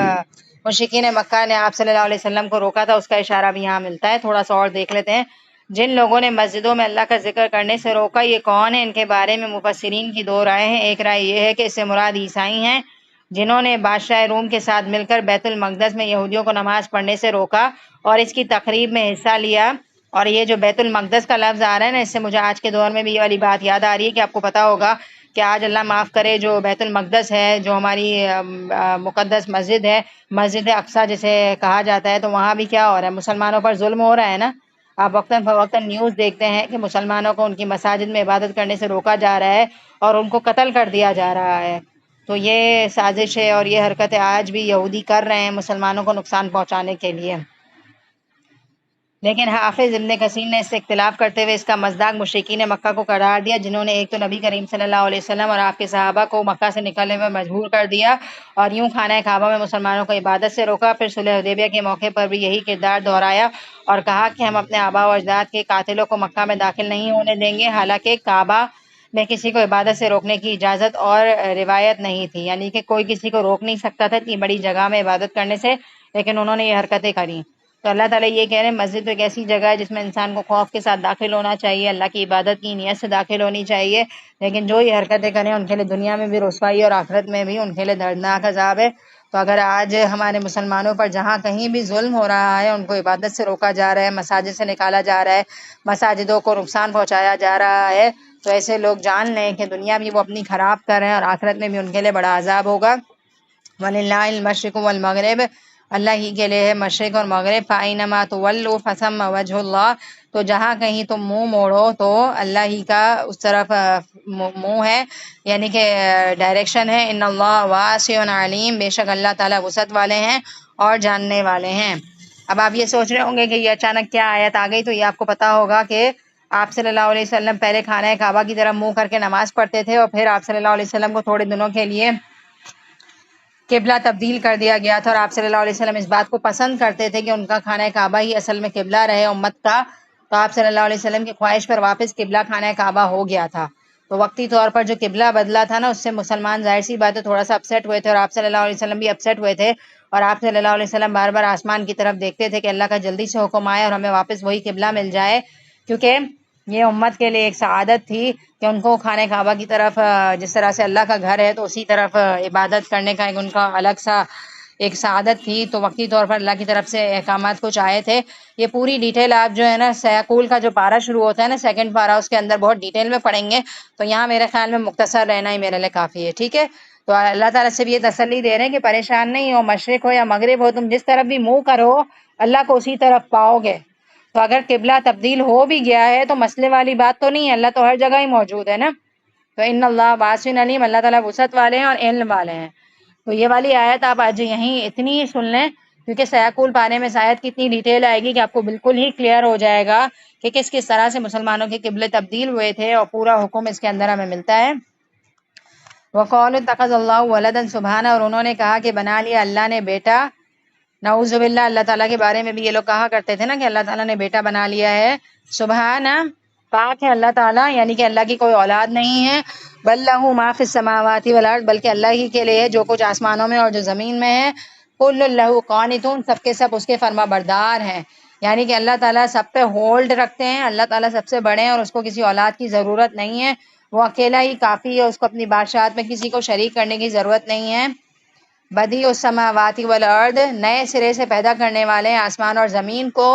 مشرکین مکہ نے آپ صلی اللہ علیہ وسلم کو روکا تھا، اس کا اشارہ بھی یہاں ملتا ہے. تھوڑا سا اور دیکھ لیتے ہیں. جن لوگوں نے مسجدوں میں اللہ کا ذکر کرنے سے روکا، یہ کون ہے؟ ان کے بارے میں مفسرین کی دو رائے ہیں. ایک رائے یہ ہے کہ اس سے مراد عیسائی ہیں جنہوں نے بادشاہ روم کے ساتھ مل کر بیت المقدس میں یہودیوں کو نماز پڑھنے سے روکا اور اس کی تقریب میں حصہ لیا. اور یہ جو بیت المقدس کا لفظ آ رہا ہے نا، اس سے مجھے آج کے دور میں بھی یہ والی بات یاد آ رہی ہے کہ آپ کو پتہ ہوگا کہ آج اللہ معاف کرے جو بیت المقدس ہے، جو ہماری مقدس مسجد ہے، مسجد اقصیٰ جسے کہا جاتا ہے، تو وہاں بھی کیا ہو رہا ہے؟ مسلمانوں پر ظلم ہو رہا ہے نا. آپ وقتاً فوقتاً نیوز دیکھتے ہیں کہ مسلمانوں کو ان کی مساجد میں عبادت کرنے سے روکا جا رہا ہے اور ان کو قتل کر دیا جا رہا ہے. تو یہ سازش ہے اور یہ حرکتیں آج بھی یہودی کر رہے ہیں مسلمانوں کو نقصان پہنچانے کے لیے. لیکن حافظ ابن کثیر نے اس سے اختلاف کرتے ہوئے اس کا مصداق مشرکین مکہ کو قرار دیا، جنہوں نے ایک تو نبی کریم صلی اللہ علیہ وسلم اور آپ کے صحابہ کو مکہ سے نکلنے میں مجبور کر دیا اور یوں خانہ کعبہ میں مسلمانوں کو عبادت سے روکا. پھر صلح حدیبیہ کے موقع پر بھی یہی کردار دہرایا اور کہا کہ ہم اپنے آباء و اجداد کے قاتلوں کو مکہ میں داخل نہیں ہونے دیں گے، حالانکہ کعبہ میں کسی کو عبادت سے روکنے کی اجازت اور روایت نہیں تھی، یعنی کہ کوئی کسی کو روک نہیں سکتا تھا اتنی بڑی جگہ میں عبادت کرنے سے، لیکن انہوں نے یہ حرکتیں کریں۔ تو اللہ تعالیٰ یہ کہہ رہے ہیں مسجد تو ایک ایسی جگہ ہے جس میں انسان کو خوف کے ساتھ داخل ہونا چاہیے، اللہ کی عبادت کی نیت سے داخل ہونی چاہیے، لیکن جو یہ حرکتیں کریں ان کے لیے دنیا میں بھی رسوائی اور آخرت میں بھی ان کے لیے دردناک عذاب ہے۔ تو اگر آج ہمارے مسلمانوں پر جہاں کہیں بھی ظلم ہو رہا ہے، ان کو عبادت سے روکا جا رہا ہے، مساجد سے نکالا جا رہا ہے، مساجدوں کو نقصان پہنچایا جا رہا ہے، تو ایسے لوگ جان لیں کہ دنیا بھی وہ اپنی خراب کر رہے ہیں اور آخرت میں بھی ان کے لیے بڑا عذاب ہوگا۔ وَلِلَّهِ الْمَشْرِقُ وَالْمَغْرِبُ، اللہ ہی کے لیے ہے مشرق اور مغرب، فَأَيْنَمَا تُوَلُّوا فَثَمَّ وَجْهُ اللَّهِ، تو جہاں کہیں تم منہ موڑو تو اللہ ہی کا اس طرف منہ ہے، یعنی کہ ڈائریکشن ہے۔ ان اللہ واسع علیم، بے شک اللہ تعالیٰ وسعت والے ہیں اور جاننے والے ہیں۔ اب آپ یہ سوچ رہے ہوں گے کہ یہ اچانک کیا آیت آ گئی، تو یہ آپ کو پتا ہوگا کہ آپ صلی اللہ علیہ وسلم پہلے خانہ کعبہ کی طرف منہ کر کے نماز پڑھتے تھے، اور پھر آپ صلی اللہ علیہ وسلم کو تھوڑے دنوں کے لیے قبلہ تبدیل کر دیا گیا تھا، اور آپ صلی اللہ علیہ وسلم اس بات کو پسند کرتے تھے کہ ان کا خانہ کعبہ ہی اصل میں قبلہ رہے امت کا، تو آپ صلی اللہ علیہ وسلم کی خواہش پر واپس قبلہ خانہ کعبہ ہو گیا تھا۔ تو وقتی طور پر جو قبلہ بدلا تھا نا، اس سے مسلمان ظاہر سی بات ہے تھوڑا سا اپسیٹ ہوئے تھے، اور آپ صلی اللہ علیہ وسلم بھی اپسیٹ ہوئے تھے، اور آپ صلی اللہ علیہ وسلم بار بار آسمان کی طرف دیکھتے تھے کہ اللہ کا جلدی سے حکم آئے اور ہمیں واپس وہی قبلہ مل جائے، کیونکہ یہ امت کے لیے ایک سعادت تھی کہ ان کو خانہ کعبہ کی طرف، جس طرح سے اللہ کا گھر ہے تو اسی طرف عبادت کرنے کا ایک ان کا الگ سا ایک سعادت تھی۔ تو وقتی طور پر اللہ کی طرف سے احکامات کچھ آئے تھے۔ یہ پوری ڈیٹیل آپ جو ہے نا سیاقول کا جو پارہ شروع ہوتا ہے نا، سیکنڈ پارہ، اس کے اندر بہت ڈیٹیل میں پڑھیں گے، تو یہاں میرے خیال میں مختصر رہنا ہی میرے لیے کافی ہے، ٹھیک ہے۔ تو اللہ تعالیٰ سے بھی یہ تسلی دے رہے ہیں کہ پریشان نہیں ہو، مشرق ہو یا مغرب ہو، تم جس طرف بھی منہ کرو اللہ کو اسی طرف پاؤ گے۔ تو اگر قبلہ تبدیل ہو بھی گیا ہے تو مسئلے والی بات تو نہیں ہے، اللہ تو ہر جگہ ہی موجود ہے نا۔ تو ان اللہ واسع علیم، اللہ تعالیٰ وسعت والے ہیں اور علم والے ہیں۔ تو یہ والی آیت آپ آج یہیں اتنی ہی سن لیں، کیونکہ سیاقول پانے میں آیت کی اتنی ڈیٹیل آئے گی کہ آپ کو بالکل ہی کلیئر ہو جائے گا کہ کس کس طرح سے مسلمانوں کے قبلے تبدیل ہوئے تھے، اور پورا حکم اس کے اندر ہمیں ملتا ہے۔ وَقَالُوا اتَّخَذَ اللَّهُ وَلَدًا سبحانہ، اور انہوں نے کہا کہ بنا لیا اللہ نے بیٹا۔ نعوذ باللہ، اللہ تعالیٰ کے بارے میں بھی یہ لوگ کہا کرتے تھے نا کہ اللہ تعالیٰ نے بیٹا بنا لیا ہے۔ سبحانہ، پاک ہے اللہ تعالیٰ، یعنی کہ اللہ کی کوئی اولاد نہیں ہے۔ بل لہ ما فی السماوات والارض، بلکہ اللہ ہی کے لیے ہے جو کچھ آسمانوں میں اور جو زمین میں ہے۔ کل لہ قانتون، سب کے سب اس کے فرما بردار ہیں، یعنی کہ اللہ تعالیٰ سب پہ ہولڈ رکھتے ہیں، اللہ تعالیٰ سب سے بڑے ہیں اور اس کو کسی اولاد کی ضرورت نہیں ہے، وہ اکیلا ہی کافی ہے، اس کو اپنی بادشاہت میں کسی کو شریک کرنے کی ضرورت نہیں ہے۔ بدیع السماوات والارض، نئے سرے سے پیدا کرنے والے ہیں آسمان اور زمین کو۔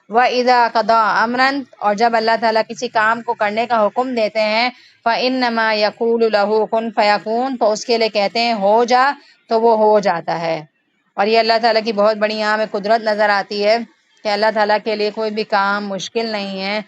وَإِذَا قَضَىٰ أَمْرًا، اور جب اللہ تعالیٰ کسی کام کو کرنے کا حکم دیتے ہیں، فَإِنَّمَا يَقُولُ لَهُ كُن فَيَكُونُ، تو اس کے لیے کہتے ہیں ہو جا، تو وہ ہو جاتا ہے۔ اور یہ اللہ تعالیٰ کی بہت بڑی یہاں میں قدرت نظر آتی ہے کہ اللہ تعالیٰ کے لیے کوئی بھی کام مشکل نہیں ہے۔